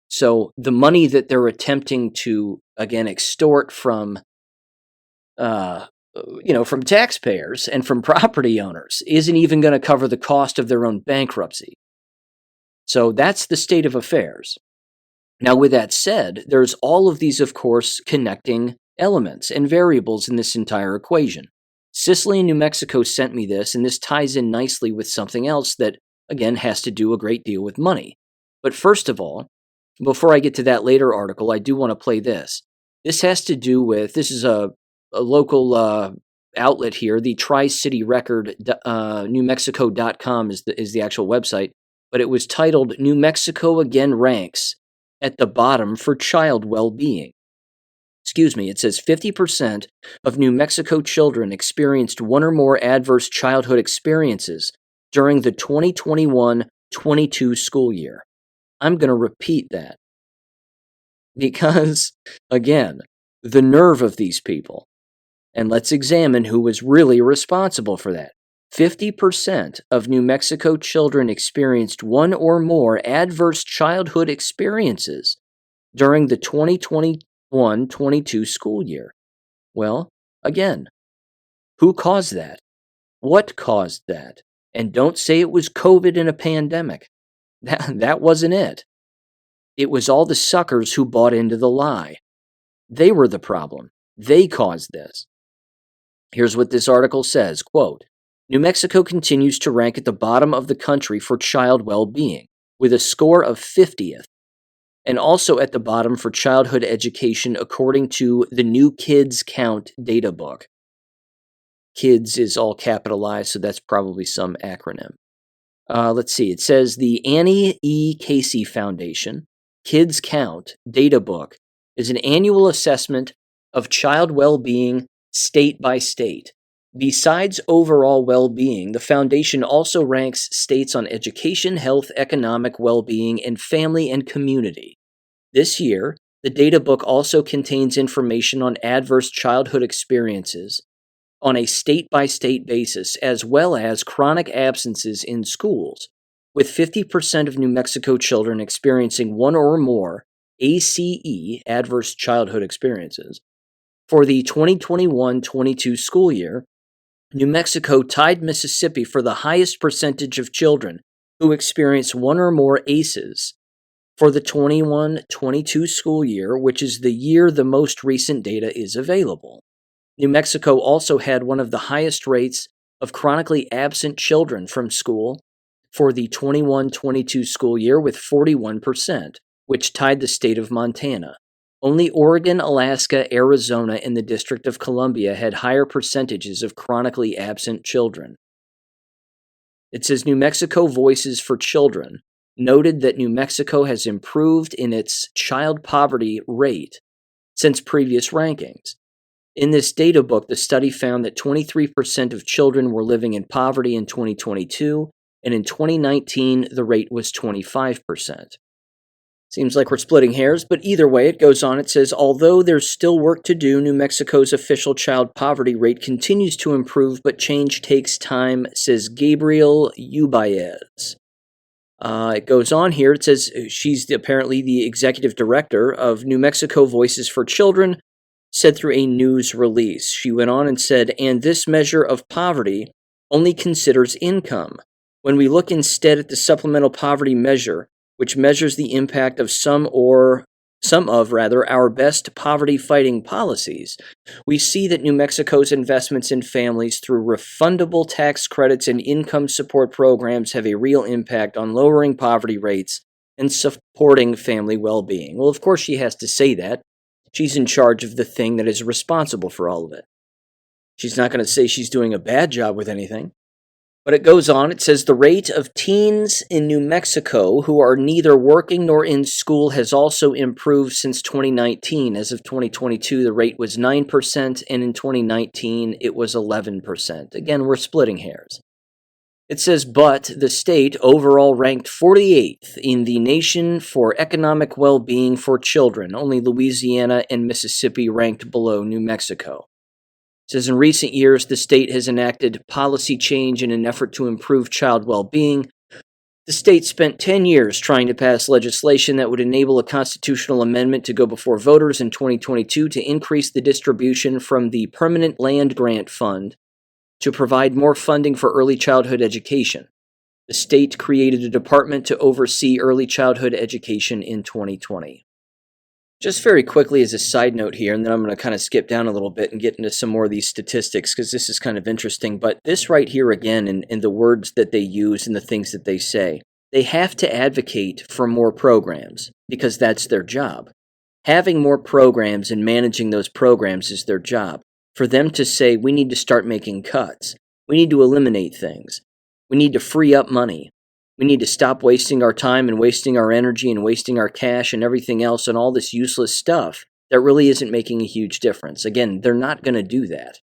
So the money that they're attempting to, again, extort from taxpayers and from property owners isn't even going to cover the cost of their own bankruptcy. So that's the state of affairs. Now, with that said, there's all of these, of course, connecting elements and variables in this entire equation. Sicily and New Mexico sent me this, and this ties in nicely with something else that, again, has to do a great deal with money. But first of all, before I get to that later article, I do want to play this. This has to do with, this is a local outlet here, the Tri-City Record, NewMexico.com is the actual website, but it was titled, New Mexico Again Ranks at the Bottom for Child Well-Being. It says 50% of New Mexico children experienced one or more adverse childhood experiences during the 2021-22 school year. I'm going to repeat that because, again, the nerve of these people. And let's examine who was really responsible for that. 50% of New Mexico children experienced one or more adverse childhood experiences during the 2021-22 school year. Well, again, who caused that? What caused that? And don't say it was COVID and a pandemic. That wasn't it. It was all the suckers who bought into the lie. They were the problem. They caused this. Here's what this article says, quote, New Mexico continues to rank at the bottom of the country for child well-being, with a score of 50th, and also at the bottom for childhood education according to the New Kids Count data book. Kids is all capitalized, so that's probably some acronym. Let's see. It says the Annie E. Casey Foundation Kids Count data book is an annual assessment of child well-being state by state. Besides overall well-being, the foundation also ranks states on education, health, economic well-being, and family and community. This year, the data book also contains information on adverse childhood experiences on a state-by-state basis, as well as chronic absences in schools, with 50% of New Mexico children experiencing one or more ACE, adverse childhood experiences. For the 2021-22 school year, New Mexico tied Mississippi for the highest percentage of children who experience one or more ACEs for the 21-22 school year, which is the year the most recent data is available. New Mexico also had one of the highest rates of chronically absent children from school for the 21-22 school year with 41%, which tied the state of Montana. Only Oregon, Alaska, Arizona, and the District of Columbia had higher percentages of chronically absent children. It says New Mexico Voices for Children noted that New Mexico has improved in its child poverty rate since previous rankings. In this data book, the study found that 23% of children were living in poverty in 2022, and in 2019, the rate was 25%. Seems like we're splitting hairs, but either way, it goes on. It says, although there's still work to do, New Mexico's official child poverty rate continues to improve, but change takes time, says Gabriel Ubaez. It goes on here. It says she's apparently the executive director of New Mexico Voices for Children, said through a news release. She went on and said, and this measure of poverty only considers income. When we look instead at the supplemental poverty measure, which measures the impact of some of our best poverty-fighting policies, we see that New Mexico's investments in families through refundable tax credits and income support programs have a real impact on lowering poverty rates and supporting family well-being. Well, of course she has to say that. She's in charge of the thing that is responsible for all of it. She's not going to say she's doing a bad job with anything. But it goes on, it says the rate of teens in New Mexico who are neither working nor in school has also improved since 2019. As of 2022, the rate was 9%, and in 2019, it was 11%. Again, we're splitting hairs. It says, but the state overall ranked 48th in the nation for economic well-being for children. Only Louisiana and Mississippi ranked below New Mexico. It says in recent years, the state has enacted policy change in an effort to improve child well-being. The state spent 10 years trying to pass legislation that would enable a constitutional amendment to go before voters in 2022 to increase the distribution from the Permanent Land Grant Fund to provide more funding for early childhood education. The state created a department to oversee early childhood education in 2020. Just very quickly as a side note here, and then I'm going to kind of skip down a little bit and get into some more of these statistics because this is kind of interesting, but this right here again in the words that they use and the things that they say, they have to advocate for more programs because that's their job. Having more programs and managing those programs is their job. For them to say, we need to start making cuts, we need to eliminate things, we need to free up money, we need to stop wasting our time and wasting our energy and wasting our cash and everything else on all this useless stuff that really isn't making a huge difference. Again, they're not going to do that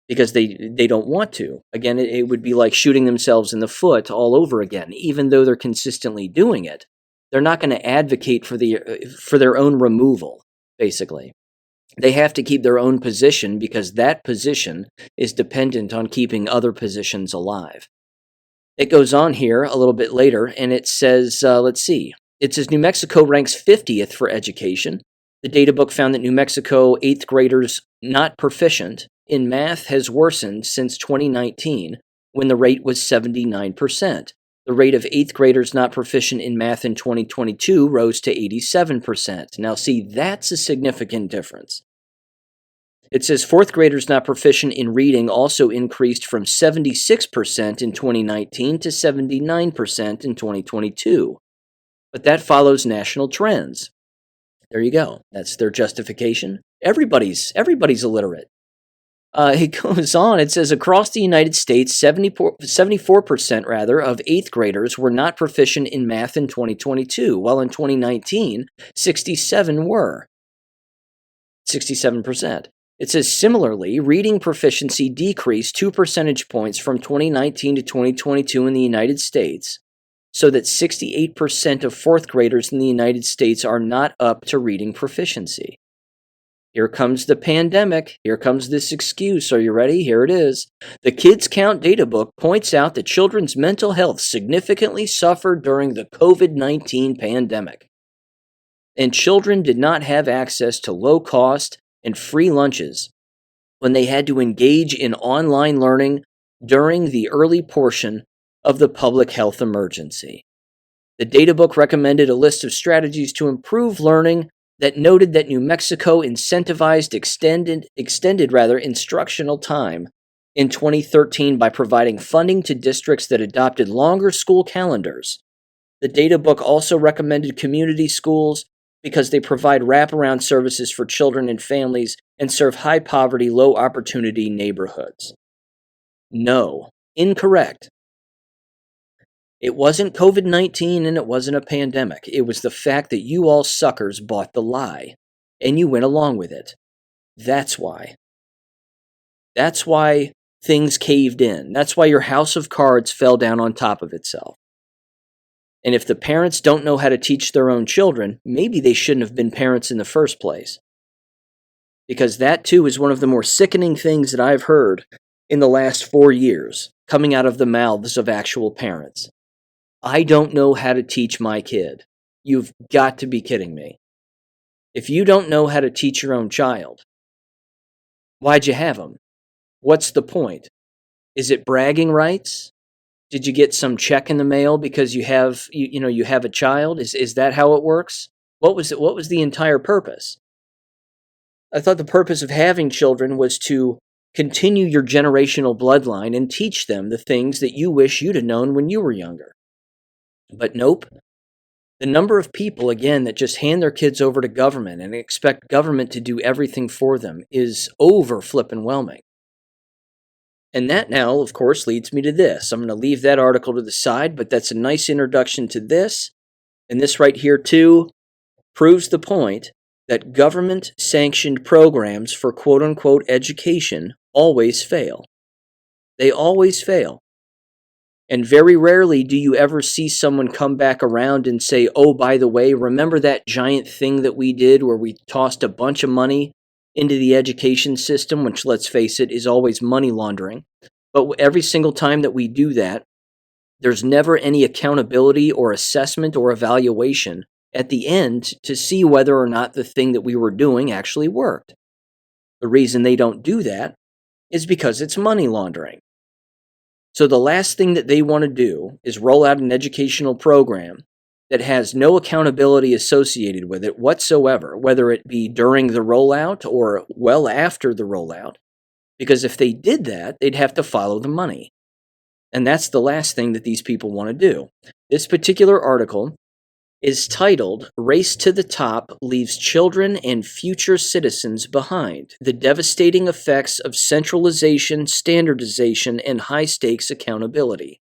because they don't want to. Again, it would be like shooting themselves in the foot all over again. Even though they're consistently doing it, they're not going to advocate for their own removal, basically. They have to keep their own position because that position is dependent on keeping other positions alive. It goes on here a little bit later, and it says, let's see. It says New Mexico ranks 50th for education. The data book found that New Mexico 8th graders not proficient in math has worsened since 2019, when the rate was 79%. The rate of 8th graders not proficient in math in 2022 rose to 87%. Now, see, that's a significant difference. It says 4th graders not proficient in reading also increased from 76% in 2019 to 79% in 2022. But that follows national trends. There you go. That's their justification. Everybody's illiterate. It goes on. It says across the United States, 74% rather of 8th graders were not proficient in math in 2022, while in 2019, 67 were. 67%. It says similarly, reading proficiency decreased 2 percentage points from 2019 to 2022 in the United States, so that 68% of 4th graders in the United States are not up to reading proficiency. Here comes the pandemic. Here comes this excuse. Are you ready? Here it is. The Kids Count Data Book points out that children's mental health significantly suffered during the COVID-19 pandemic. And children did not have access to low-cost and free lunches when they had to engage in online learning during the early portion of the public health emergency. The data book recommended a list of strategies to improve learning that noted that New Mexico incentivized extended instructional time in 2013 by providing funding to districts that adopted longer school calendars. The data book also recommended community schools because they provide wraparound services for children and families and serve high poverty, low opportunity neighborhoods. No, incorrect. It wasn't COVID-19 and it wasn't a pandemic. It was the fact that you all suckers bought the lie and you went along with it. That's why. That's why things caved in. That's why your house of cards fell down on top of itself. And if the parents don't know how to teach their own children, maybe they shouldn't have been parents in the first place. Because that too is one of the more sickening things that I've heard in the last 4 years coming out of the mouths of actual parents. I don't know how to teach my kid. You've got to be kidding me. If you don't know how to teach your own child, why'd you have them? What's the point? Is it bragging rights? Did you get some check in the mail because you have a child? Is that how it works? What was the entire purpose? I thought the purpose of having children was to continue your generational bloodline and teach them the things that you wish you'd have known when you were younger. But nope. The number of people, again, that just hand their kids over to government and expect government to do everything for them is over-flippin'-whelming. And that now, of course, leads me to this. I'm going to leave that article to the side, but that's a nice introduction to this. And this right here, too, proves the point that government-sanctioned programs for quote-unquote education always fail. They always fail. And very rarely do you ever see someone come back around and say, oh, by the way, remember that giant thing that we did where we tossed a bunch of money into the education system, which, let's face it, is always money laundering. But every single time that we do that, there's never any accountability or assessment or evaluation at the end to see whether or not the thing that we were doing actually worked. The reason they don't do that is because it's money laundering. So the last thing that they want to do is roll out an educational program that has no accountability associated with it whatsoever, whether it be during the rollout or well after the rollout. Because if they did that, they'd have to follow the money. And that's the last thing that these people want to do. This particular article is titled, Race to the Top Leaves Children and Future Citizens Behind. The Devastating Effects of Centralization, Standardization, and High-Stakes Accountability.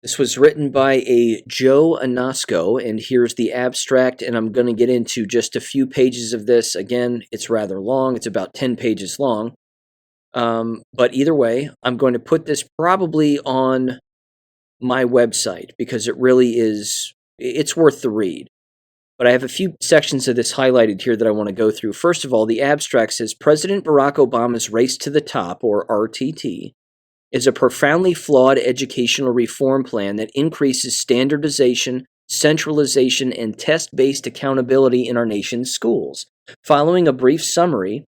This was written by a Joe Anasco, and here's the abstract, and I'm going to get into just a few pages of this. Again, it's rather long. It's about 10 pages long. But either way, I'm going to put this probably on my website because it really is, it's worth the read. But I have a few sections of this highlighted here that I want to go through. First of all, the abstract says President Barack Obama's Race to the Top, or RTT, is a profoundly flawed educational reform plan that increases standardization, centralization, and test-based accountability in our nation's schools. Following a brief summary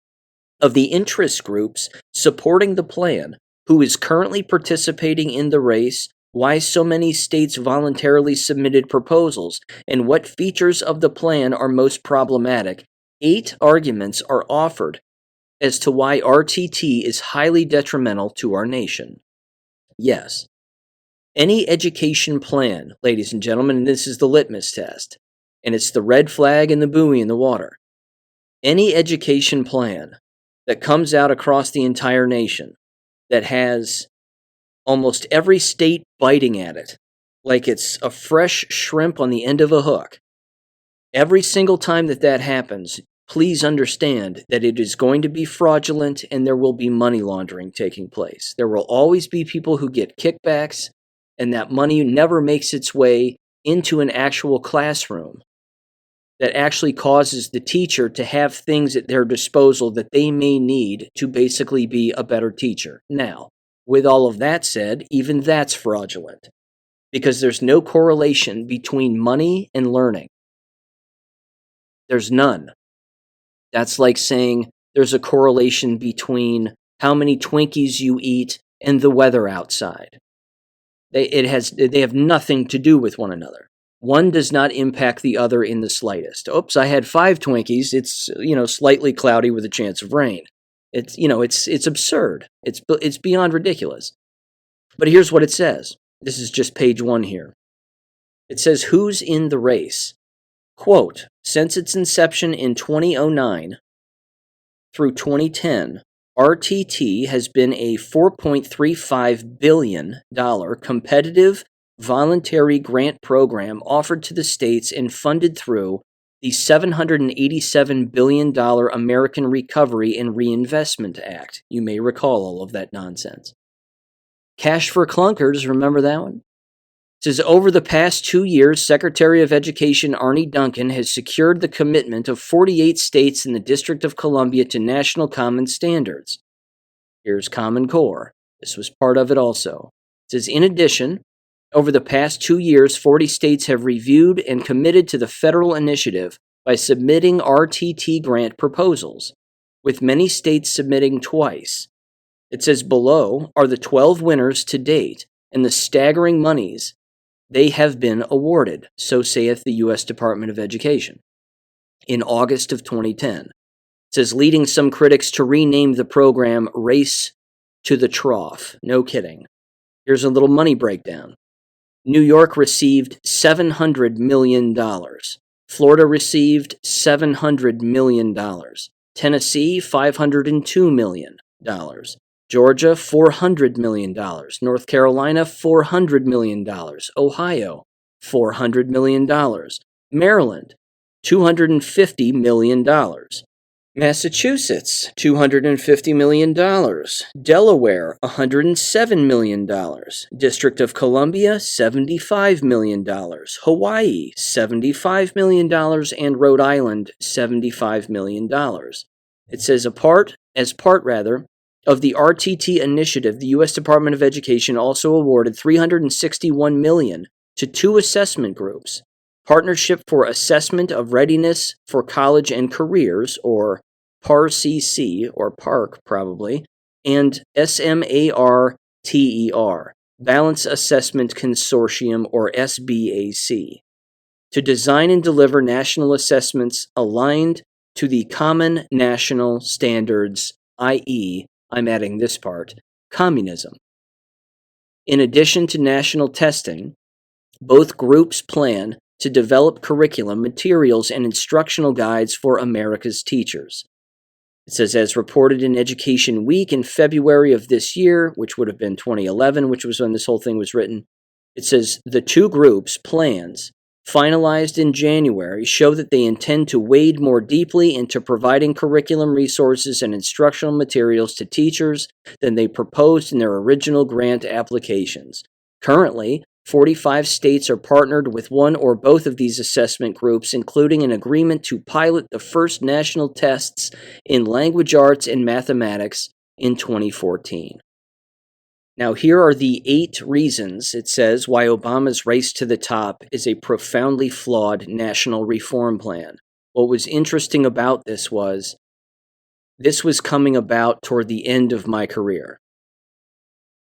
of the interest groups supporting the plan, who is currently participating in the race, why so many states voluntarily submitted proposals, and what features of the plan are most problematic. 8 arguments are offered as to why RTT is highly detrimental to our nation. Yes, any education plan, ladies and gentlemen, and this is the litmus test, and it's the red flag and the buoy in the water. Any education plan that comes out across the entire nation that has almost every state biting at it like it's a fresh shrimp on the end of a hook, every single time that happens, please understand that it is going to be fraudulent and there will be money laundering taking place. There will always be people who get kickbacks, and that money never makes its way into an actual classroom that actually causes the teacher to have things at their disposal that they may need to basically be a better teacher. Now, with all of that said, even that's fraudulent because there's no correlation between money and learning. There's none. That's like saying there's a correlation between how many Twinkies you eat and the weather outside. They have nothing to do with one another. One does not impact the other in the slightest. Oops, I had 5 Twinkies. It's, slightly cloudy with a chance of rain. It's absurd. It's beyond ridiculous. But here's what it says. This is just page 1 here. It says, who's in the race? Quote, since its inception in 2009 through 2010, RTT has been a $4.35 billion competitive voluntary grant program offered to the states and funded through the $787 billion American Recovery and Reinvestment Act. You may recall all of that nonsense. Cash for clunkers, remember that one? It says, over the past 2 years, Secretary of Education Arne Duncan has secured the commitment of 48 states in the District of Columbia to national common standards. Here's Common Core. This was part of it also. It says, in addition, over the past 2 years, 40 states have reviewed and committed to the federal initiative by submitting RTT grant proposals, with many states submitting twice. It says below are the 12 winners to date and the staggering monies they have been awarded, so saith the U.S. Department of Education. In August of 2010, it says, leading some critics to rename the program Race to the Trough. No kidding. Here's a little money breakdown. New York received $700 million. Florida received $700 million. Tennessee, $502 million. Georgia, $400 million. North Carolina, $400 million. Ohio, $400 million. Maryland, $250 million. Massachusetts, $250 million. Delaware, $107 million. District of Columbia, $75 million. Hawaii, $75 million. And Rhode Island, $75 million. It says, as part of the RTT initiative, the U.S. Department of Education also awarded $361 million to 2 assessment groups, Partnership for Assessment of Readiness for College and Careers, or PARCC, or PARC probably, and SMARTER, Balance Assessment Consortium, or SBAC, to design and deliver national assessments aligned to the common national standards, i.e., I'm adding this part, communism. In addition to national testing, both groups plan to develop curriculum, materials, and instructional guides for America's teachers. It says, as reported in Education Week in February of this year, which would have been 2011, which was when this whole thing was written, it says, the 2 groups' plans, finalized in January, show that they intend to wade more deeply into providing curriculum resources and instructional materials to teachers than they proposed in their original grant applications. Currently, 45 states are partnered with one or both of these assessment groups, including an agreement to pilot the first national tests in language arts and mathematics in 2014. Now, here are the 8 reasons, it says, why Obama's race to the top is a profoundly flawed national reform plan. What was interesting about this was coming about toward the end of my career.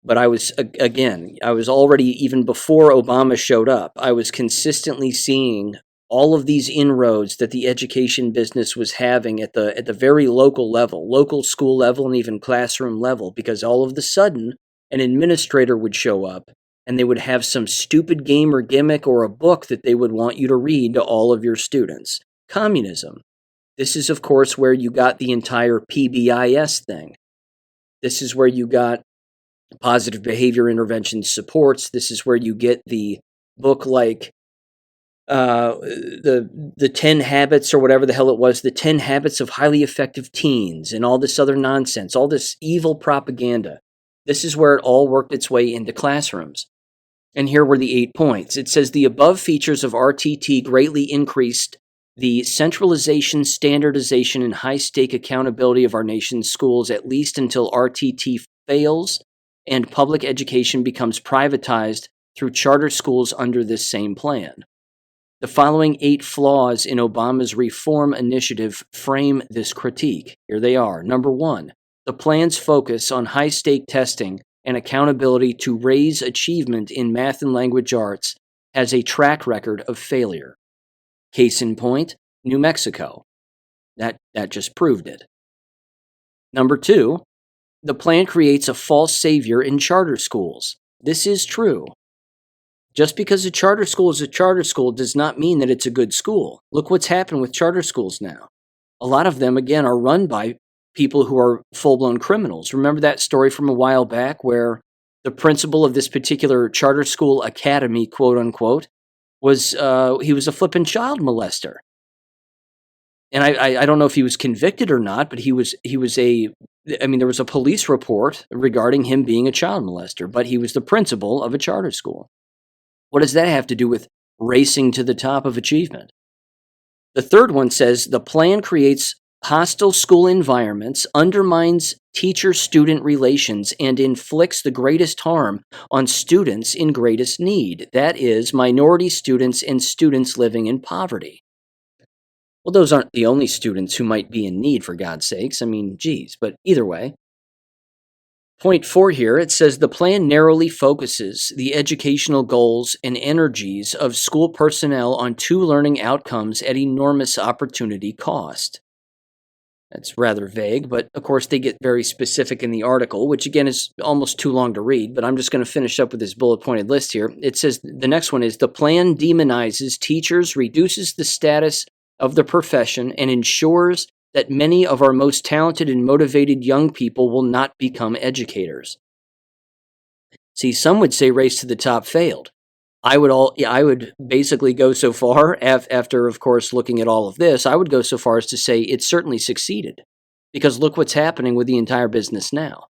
But I was, again, I was already, even before Obama showed up, I was consistently seeing all of these inroads that the education business was having at the very local level, local school level, and even classroom level, because all of a sudden an administrator would show up and they would have some stupid game or gimmick or a book that they would want you to read to all of your students. Communism. This is, of course, where you got the entire PBIS thing. This is where you got positive behavior intervention supports. This is where you get the book like the 10 habits or whatever the hell it was, the 10 habits of highly effective teens and all this other nonsense, all this evil propaganda. This is where it all worked its way into classrooms. And here were the 8 points. It says the above features of RTT greatly increased the centralization, standardization, and high-stake accountability of our nation's schools, at least until RTT fails and public education becomes privatized through charter schools under this same plan. The following 8 flaws in Obama's reform initiative frame this critique. Here they are. Number 1, the plan's focus on high-stake testing and accountability to raise achievement in math and language arts has a track record of failure. Case in point, New Mexico. That just proved it. Number 2, the plan creates a false savior in charter schools. This is true. Just because a charter school is a charter school does not mean that it's a good school. Look what's happened with charter schools now. A lot of them, again, are run by people who are full-blown criminals. Remember that story from a while back where the principal of this particular charter school academy, quote unquote, was he was a flippin' child molester. And I don't know if he was convicted or not, but there was a police report regarding him being a child molester, but he was the principal of a charter school. What does that have to do with racing to the top of achievement? The third one says the plan creates hostile school environments, undermines teacher-student relations, and inflicts the greatest harm on students in greatest need. That is, minority students and students living in poverty. Well, those aren't the only students who might be in need, for God's sakes. I mean, geez, but either way. Point 4 here, it says the plan narrowly focuses the educational goals and energies of school personnel on 2 learning outcomes at enormous opportunity cost. That's rather vague, but of course they get very specific in the article, which again is almost too long to read, but I'm just going to finish up with this bullet-pointed list here. It says the next one is the plan demonizes teachers, reduces the status of the profession, and ensures that many of our most talented and motivated young people will not become educators. See, some would say race to the top failed. I would basically go so far, after, of course, looking at all of this, I would go so far as to say it certainly succeeded. Because look what's happening with the entire business now.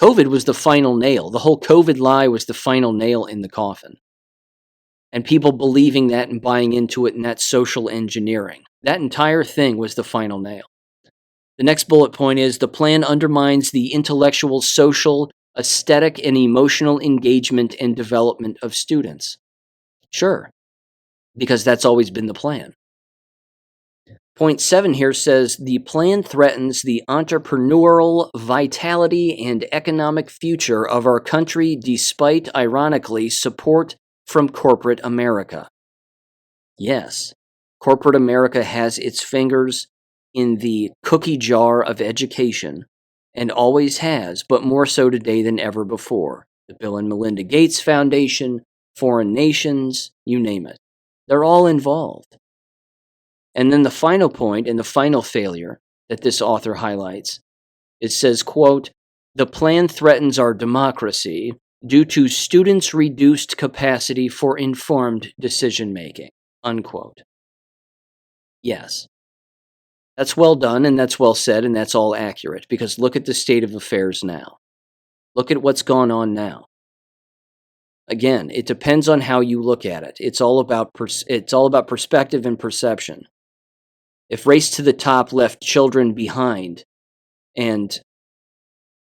COVID was the final nail. The whole COVID lie was the final nail in the coffin. And people believing that and buying into it, and that social engineering. That entire thing was the final nail. The next bullet point is the plan undermines the intellectual, social, aesthetic, and emotional engagement and development of students. Sure, because that's always been the plan. Point 7 here says the plan threatens the entrepreneurial vitality and economic future of our country despite, ironically, support from corporate America. Yes, corporate America has its fingers in the cookie jar of education, and always has, but more so today than ever before. The Bill and Melinda Gates Foundation, foreign nations, you name it. They're all involved. And then the final point and the final failure that this author highlights, it says, quote, the plan threatens our democracy due to students' reduced capacity for informed decision-making, unquote. Yes. That's well done, and that's well said, and that's all accurate, because look at the state of affairs now. Look at what's gone on now. Again, it depends on how you look at it. It's all about perspective and perception. If race to the top left children behind and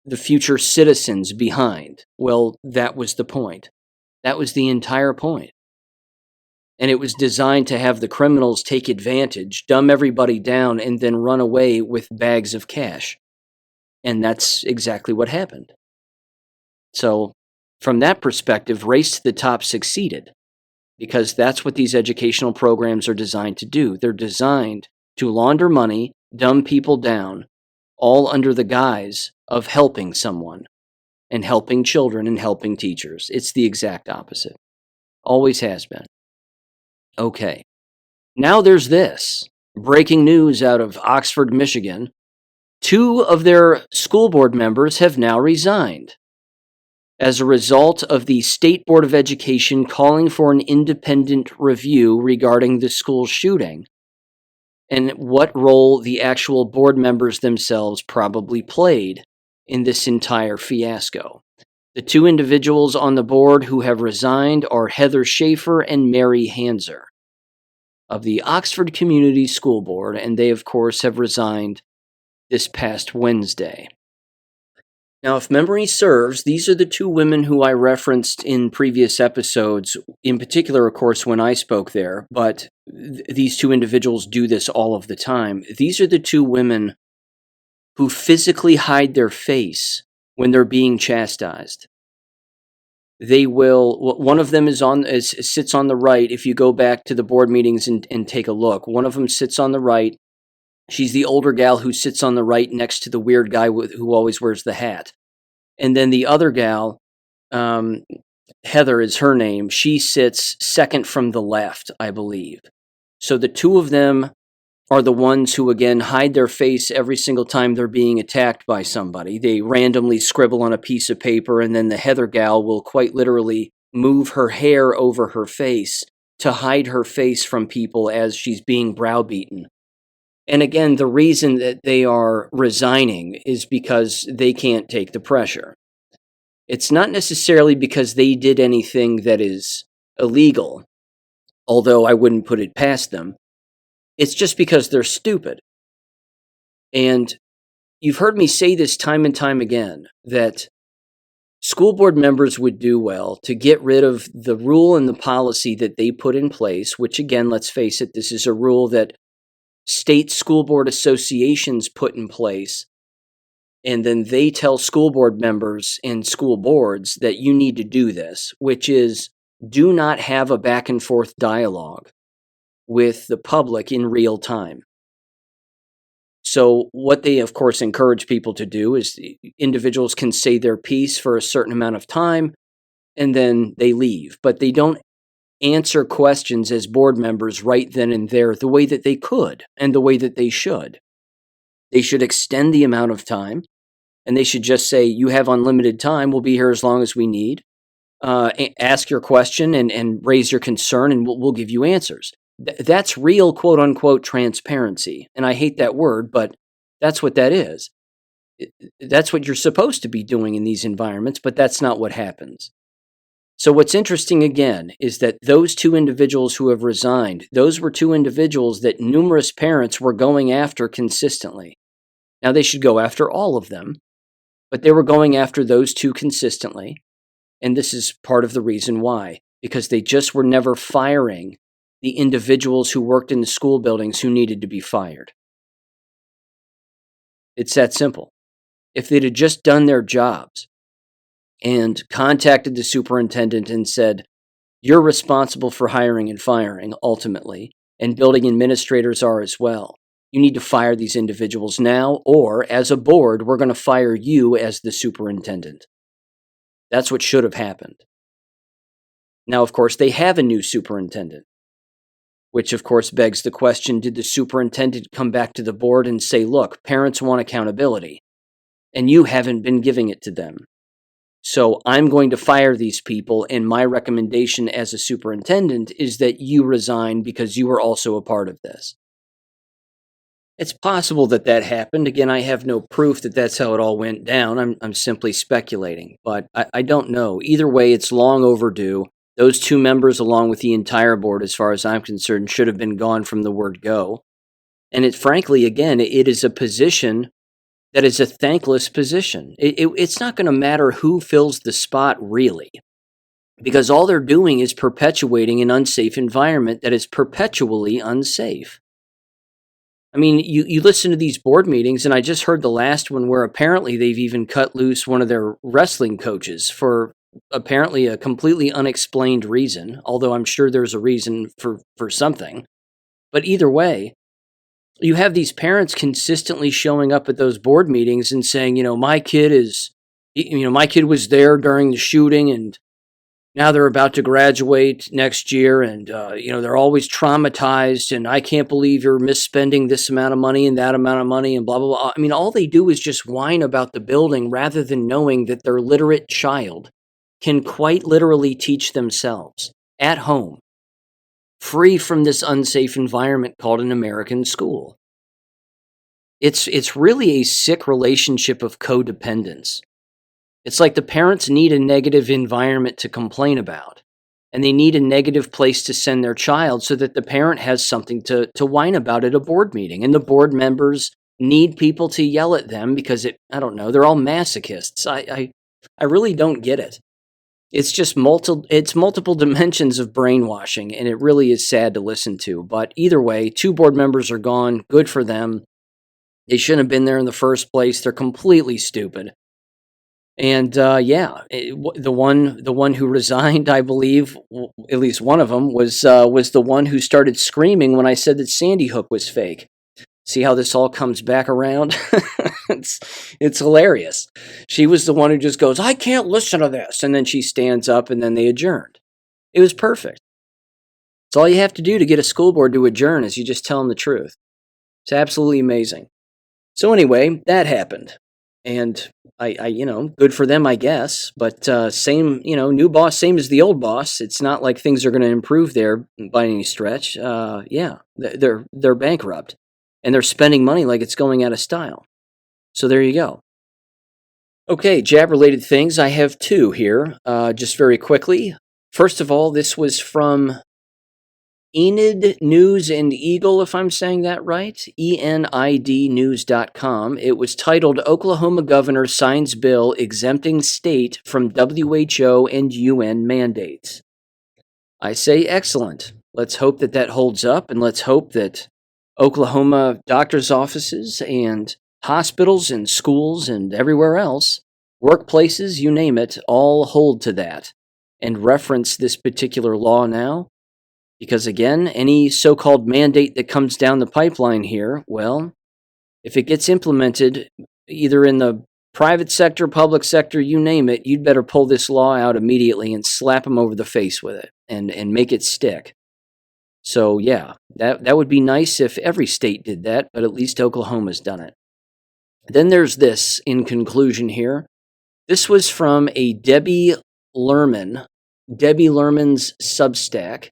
the future citizens behind, well, that was the point. That was the entire point. And it was designed to have the criminals take advantage, dumb everybody down, and then run away with bags of cash. And that's exactly what happened. So, from that perspective, Race to the Top succeeded because that's what these educational programs are designed to do. They're designed to launder money, dumb people down, all under the guise of helping someone and helping children and helping teachers. It's the exact opposite. Always has been. Okay. Now there's this. Breaking news out of Oxford, Michigan. 2 of their school board members have now resigned as a result of the State Board of Education calling for an independent review regarding the school shooting and what role the actual board members themselves probably played in this entire fiasco. The 2 individuals on the board who have resigned are Heather Schaefer and Mary Hanser of the Oxford Community School Board, and they, of course, have resigned this past Wednesday. Now, if memory serves, these are the 2 women who I referenced in previous episodes, in particular, of course, when I spoke there, but these 2 individuals do this all of the time. These are the 2 women who physically hide their face when they're being chastised. They will, one of them sits on the right. If you go back to the board meetings and take a look, one of them sits on the right. She's the older gal who sits on the right next to the weird guy who always wears the hat. And then the other gal, Heather is her name, she sits second from the left, I believe. So the 2 of them are the ones who, again, hide their face every single time they're being attacked by somebody. They randomly scribble on a piece of paper, and then the Heather gal will quite literally move her hair over her face to hide her face from people as she's being browbeaten. And again, the reason that they are resigning is because they can't take the pressure. It's not necessarily because they did anything that is illegal, although I wouldn't put it past them. It's just because they're stupid. And you've heard me say this time and time again, that school board members would do well to get rid of the rule and the policy that they put in place, which again, let's face it, this is a rule that state school board associations put in place, and then they tell school board members and school boards that you need to do this, which is do not have a back and forth dialogue with the public in real time. So what they, of course, encourage people to do is individuals can say their piece for a certain amount of time, and then they leave. But they don't answer questions as board members right then and there the way that they could and the way that they should. They should extend the amount of time, and they should just say, you have unlimited time, we'll be here as long as we need. Ask your question and raise your concern, and we'll give you answers. That's real quote-unquote transparency. And I hate that word, but that's what that is. That's what you're supposed to be doing in these environments, but that's not what happens. So what's interesting, again, is that those 2 individuals who have resigned, those were 2 individuals that numerous parents were going after consistently. Now, they should go after all of them, but they were going after those 2 consistently. And this is part of the reason why, because they just were never firing the individuals who worked in the school buildings who needed to be fired. It's that simple. If they'd have just done their jobs and contacted the superintendent and said, you're responsible for hiring and firing, ultimately, and building administrators are as well. You need to fire these individuals now, or as a board, we're going to fire you as the superintendent. That's what should have happened. Now, of course, they have a new superintendent, which, of course, begs the question, did the superintendent come back to the board and say, look, parents want accountability, and you haven't been giving it to them. So I'm going to fire these people, and my recommendation as a superintendent is that you resign because you were also a part of this. It's possible that that happened. Again, I have no proof that that's how it all went down. I'm simply speculating, but I don't know. Either way, it's long overdue. Those 2 members, along with the entire board, as far as I'm concerned, should have been gone from the word go. And it, frankly, again, it is a position that is a thankless position. It's not going to matter who fills the spot, really, because all they're doing is perpetuating an unsafe environment that is perpetually unsafe. I mean, you listen to these board meetings, and I just heard the last one where apparently they've even cut loose one of their wrestling coaches for apparently a completely unexplained reason, although I'm sure there's a reason for something. But either way, you have these parents consistently showing up at those board meetings and saying, my kid my kid was there during the shooting, and now they're about to graduate next year, and they're always traumatized, and I can't believe you're misspending this amount of money and that amount of money and blah, blah, blah. I mean, all they do is just whine about the building rather than knowing that their literate child can quite literally teach themselves at home, free from this unsafe environment called an American school. It's really a sick relationship of codependence. It's like the parents need a negative environment to complain about, and they need a negative place to send their child so that the parent has something to whine about at a board meeting. And the board members need people to yell at them because I don't know, they're all masochists. I really don't get it. It's just multiple dimensions of brainwashing, and it really is sad to listen to. But either way, 2 board members are gone. Good for them. They shouldn't have been there in the first place. They're completely stupid. And the one who resigned, I believe, at least one of them was the one who started screaming when I said that Sandy Hook was fake. See how this all comes back around? It's hilarious. She was the one who just goes, "I can't listen to this," and then she stands up, and then they adjourned. It was perfect. It's all you have to do to get a school board to adjourn is you just tell them the truth. It's absolutely amazing. So anyway, that happened. And I good for them, I guess. But same, new boss, same as the old boss. It's not like things are going to improve there by any stretch. They're bankrupt, and they're spending money like it's going out of style. So there you go. Okay, jab-related things. I have 2 here, just very quickly. First of all, this was from Enid News and Eagle, if I'm saying that right, enidnews.com. It was titled, Oklahoma Governor Signs Bill Exempting State from WHO and UN Mandates. I say excellent. Let's hope that holds up, and let's hope that Oklahoma doctors' offices and hospitals and schools and everywhere else, workplaces, you name it, all hold to that and reference this particular law now. Because again, any so-called mandate that comes down the pipeline here, well, if it gets implemented either in the private sector, public sector, you name it, you'd better pull this law out immediately and slap them over the face with it and make it stick. So yeah, that would be nice if every state did that, but at least Oklahoma's done it. Then there's this in conclusion here. This was from a Debbie Lerman's Substack,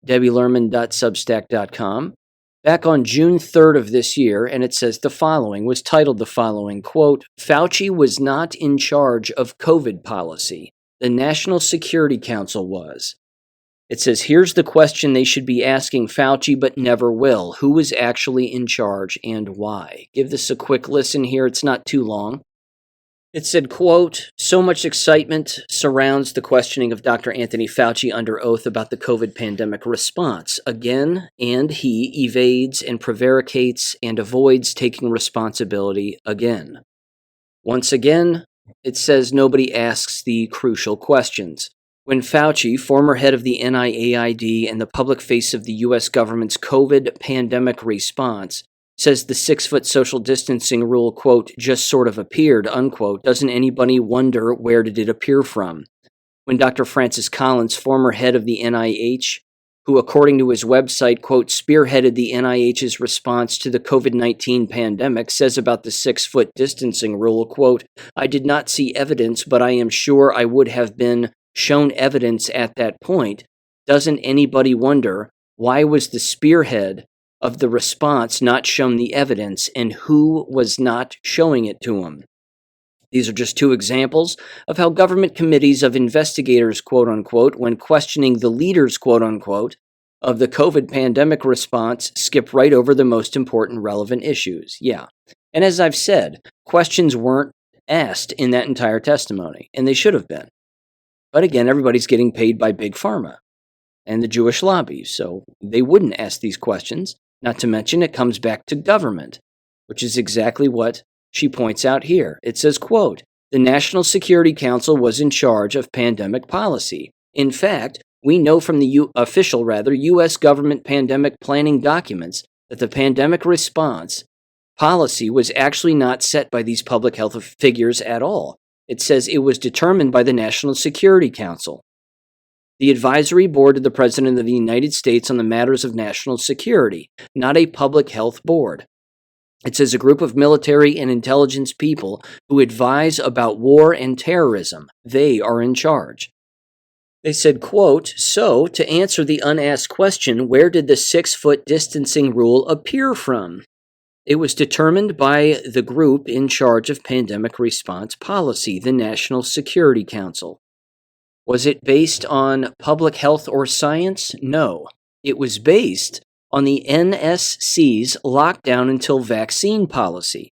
debbielerman.substack.com, back on June 3rd of this year, and it says was titled the following, quote, Fauci was not in charge of COVID policy. The National Security Council was. It says, here's the question they should be asking Fauci but never will. Who was actually in charge and why? Give this a quick listen here. It's not too long. It said, quote, so much excitement surrounds the questioning of Dr. Anthony Fauci under oath about the COVID pandemic response. Again, and he evades and prevaricates and avoids taking responsibility again. Once again, it says nobody asks the crucial questions. When Fauci, former head of the NIAID and the public face of the U.S. government's COVID pandemic response, says the 6-foot social distancing rule, quote, just sort of appeared, unquote, doesn't anybody wonder where did it appear from? When Dr. Francis Collins, former head of the NIH, who according to his website, quote, spearheaded the NIH's response to the COVID-19 pandemic, says about the 6-foot distancing rule, quote, I did not see evidence, but I am sure I would have been shown evidence at that point. Doesn't anybody wonder why was the spearhead of the response not shown the evidence and who was not showing it to him? These are just 2 examples of how government committees of investigators, quote unquote, when questioning the leaders, quote unquote, of the COVID pandemic response, skip right over the most important relevant issues. Yeah. And as I've said, questions weren't asked in that entire testimony, and they should have been. But again, everybody's getting paid by Big Pharma and the Jewish lobby, so they wouldn't ask these questions. Not to mention it comes back to government, which is exactly what she points out here. It says, quote, "The National Security Council was in charge of pandemic policy. In fact, we know from the official U.S. government pandemic planning documents that the pandemic response policy was actually not set by these public health figures at all. It says it was determined by the National Security Council, the advisory board of the President of the United States on the matters of national security, not a public health board. It says a group of military and intelligence people who advise about war and terrorism. They are in charge." They said, quote, "So, to answer the unasked question, where did the 6-foot distancing rule appear from? It was determined by the group in charge of pandemic response policy, the National Security Council. Was it based on public health or science? No. It was based on the NSC's lockdown until vaccine policy.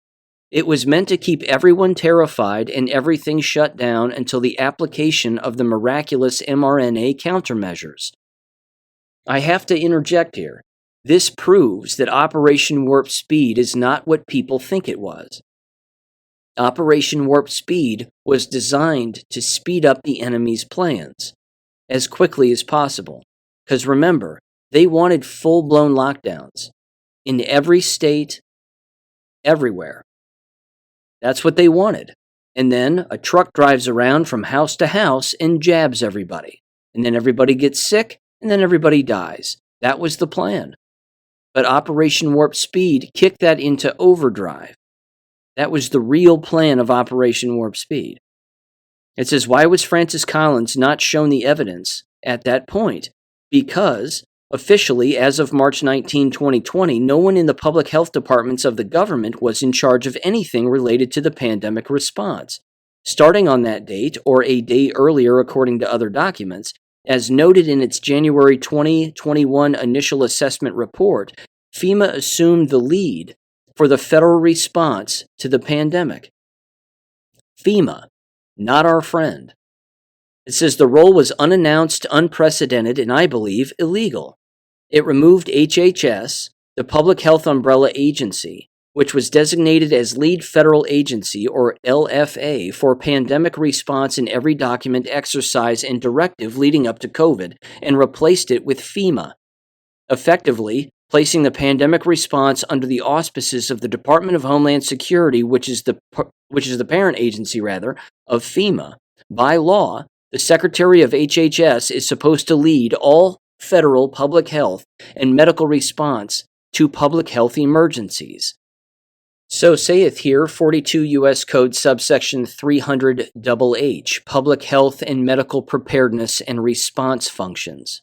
It was meant to keep everyone terrified and everything shut down until the application of the miraculous mRNA countermeasures." I have to interject here. This proves that Operation Warp Speed is not what people think it was. Operation Warp Speed was designed to speed up the enemy's plans as quickly as possible. Because remember, they wanted full-blown lockdowns in every state, everywhere. That's what they wanted. And then a truck drives around from house to house and jabs everybody. And then everybody gets sick, and then everybody dies. That was the plan. But Operation Warp Speed kicked that into overdrive. That was the real plan of Operation Warp Speed. It says, why was Francis Collins not shown the evidence at that point? Because, officially, as of March 19, 2020, no one in the public health departments of the government was in charge of anything related to the pandemic response. Starting on that date, or a day earlier according to other documents, as noted in its January 2021 initial assessment report, FEMA assumed the lead for the federal response to the pandemic. FEMA, not our friend. It says the role was unannounced, unprecedented, and I believe illegal. It removed HHS, the Public Health Umbrella Agency, which was designated as lead federal agency, or LFA, for pandemic response in every document, exercise, and directive leading up to COVID, and replaced it with FEMA, effectively placing the pandemic response under the auspices of the Department of Homeland Security, which is the parent agency, of FEMA. By law, the Secretary of HHS is supposed to lead all federal public health and medical response to public health emergencies. So saith here 42 U.S. Code subsection 300HH, Public Health and Medical Preparedness and Response Functions.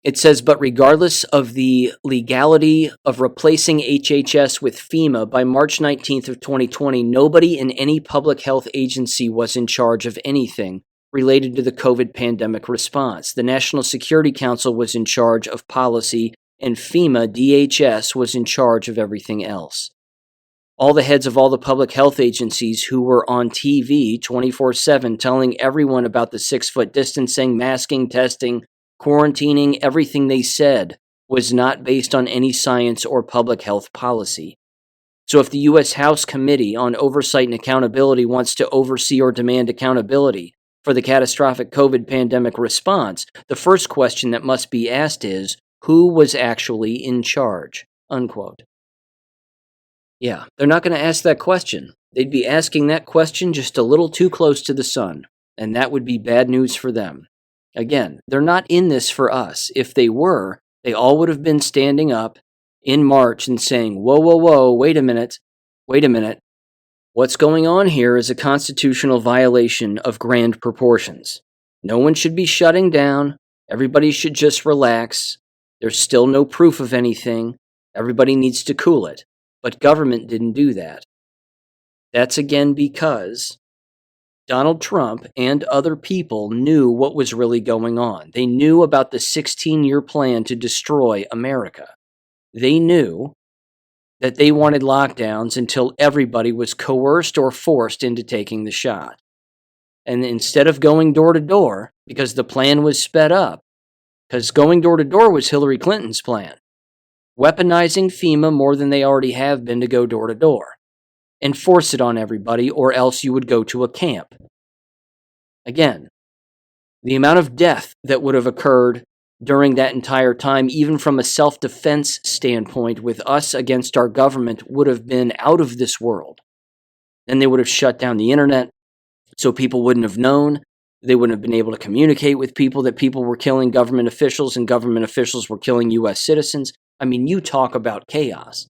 It says, but regardless of the legality of replacing HHS with FEMA, by March 19th of 2020, nobody in any public health agency was in charge of anything related to the COVID pandemic response. The National Security Council was in charge of policy, and FEMA, DHS, was in charge of everything else. All the heads of all the public health agencies who were on TV 24/7 telling everyone about the 6-foot distancing, masking, testing, quarantining, everything they said was not based on any science or public health policy. So if the U.S. House Committee on Oversight and Accountability wants to oversee or demand accountability for the catastrophic COVID pandemic response, the first question that must be asked is, who was actually in charge? Unquote. Yeah, they're not going to ask that question. They'd be asking that question just a little too close to the sun, and that would be bad news for them. Again, they're not in this for us. If they were, they all would have been standing up in March and saying, whoa, whoa, whoa, wait a minute. What's going on here is a constitutional violation of grand proportions. No one should be shutting down. Everybody should just relax. There's still no proof of anything. Everybody needs to cool it. But government didn't do that. That's again because Donald Trump and other people knew what was really going on. They knew about the 16-year plan to destroy America. They knew that they wanted lockdowns until everybody was coerced or forced into taking the shot. And instead of going door to door, because the plan was sped up, because going door to door was Hillary Clinton's plan. weaponizing FEMA more than they already have been to go door to door and force it on everybody, or else you would go to a camp. Again, the amount of death that would have occurred during that entire time, even from a self-defense standpoint with us against our government, would have been out of this world. Then they would have shut down the internet, so people wouldn't have known. They wouldn't have been able to communicate with people that people were killing government officials and government officials were killing U.S. citizens. I mean, you talk about chaos.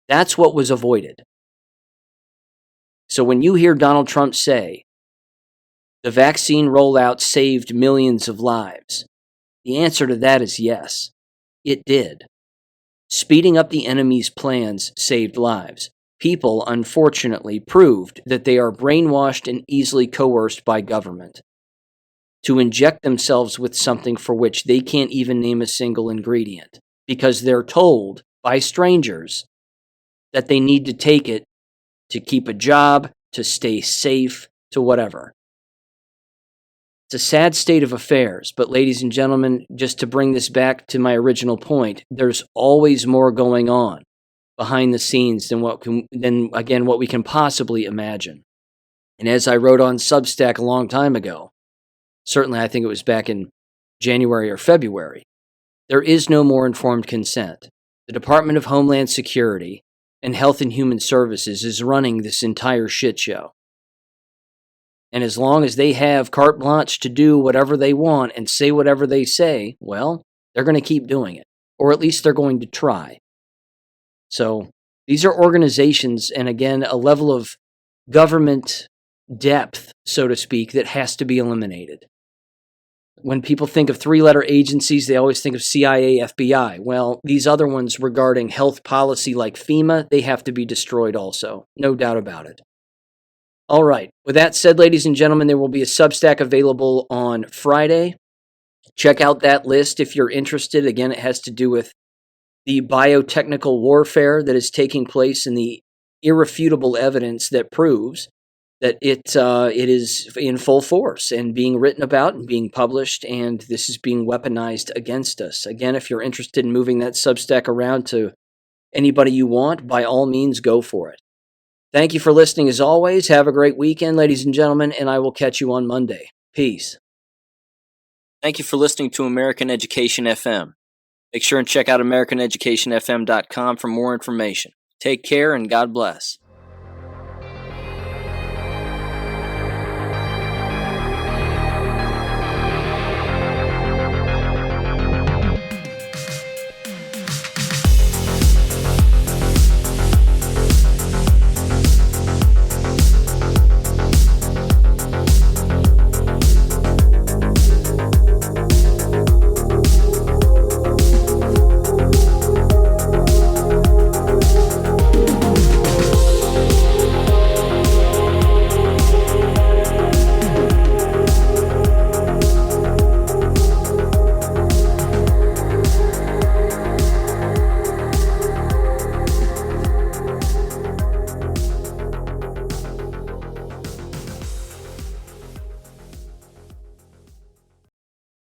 That's what was avoided. So when you hear Donald Trump say, the vaccine rollout saved millions of lives, the answer to that is yes, it did. Speeding up the enemy's plans saved lives. People, unfortunately, proved that they are brainwashed and easily coerced by government to inject themselves with something for which they can't even name a single ingredient because they're told by strangers that they need to take it to keep a job, to stay safe, to whatever. It's a sad state of affairs, but ladies and gentlemen, just to bring this back to my original point, there's always more going on behind the scenes than what we can possibly imagine. And as I wrote on Substack a long time ago, certainly I think it was back in January or February, there is no more informed consent. The Department of Homeland Security and Health and Human Services is running this entire shit show. And as long as they have carte blanche to do whatever they want and say whatever they say, well, they're going to keep doing it. Or at least they're going to try. So these are organizations, and again, a level of government depth, so to speak, that has to be eliminated. When people think of three-letter agencies, they always think of CIA, FBI. Well, these other ones regarding health policy like FEMA, they have to be destroyed also. No doubt about it. All right. With that said, ladies and gentlemen, there will be a Substack available on Friday. Check out that list if you're interested. Again, it has to do with the biotechnical warfare that is taking place and the irrefutable evidence that proves that it is in full force and being written about and being published, and this is being weaponized against us. Again, if you're interested in moving that Substack around to anybody you want, by all means, go for it. Thank you for listening as always. Have a great weekend, ladies and gentlemen, and I will catch you on Monday. Peace. Thank you for listening to American Education FM. Make sure and check out AmericanEducationFM.com for more information. Take care and God bless.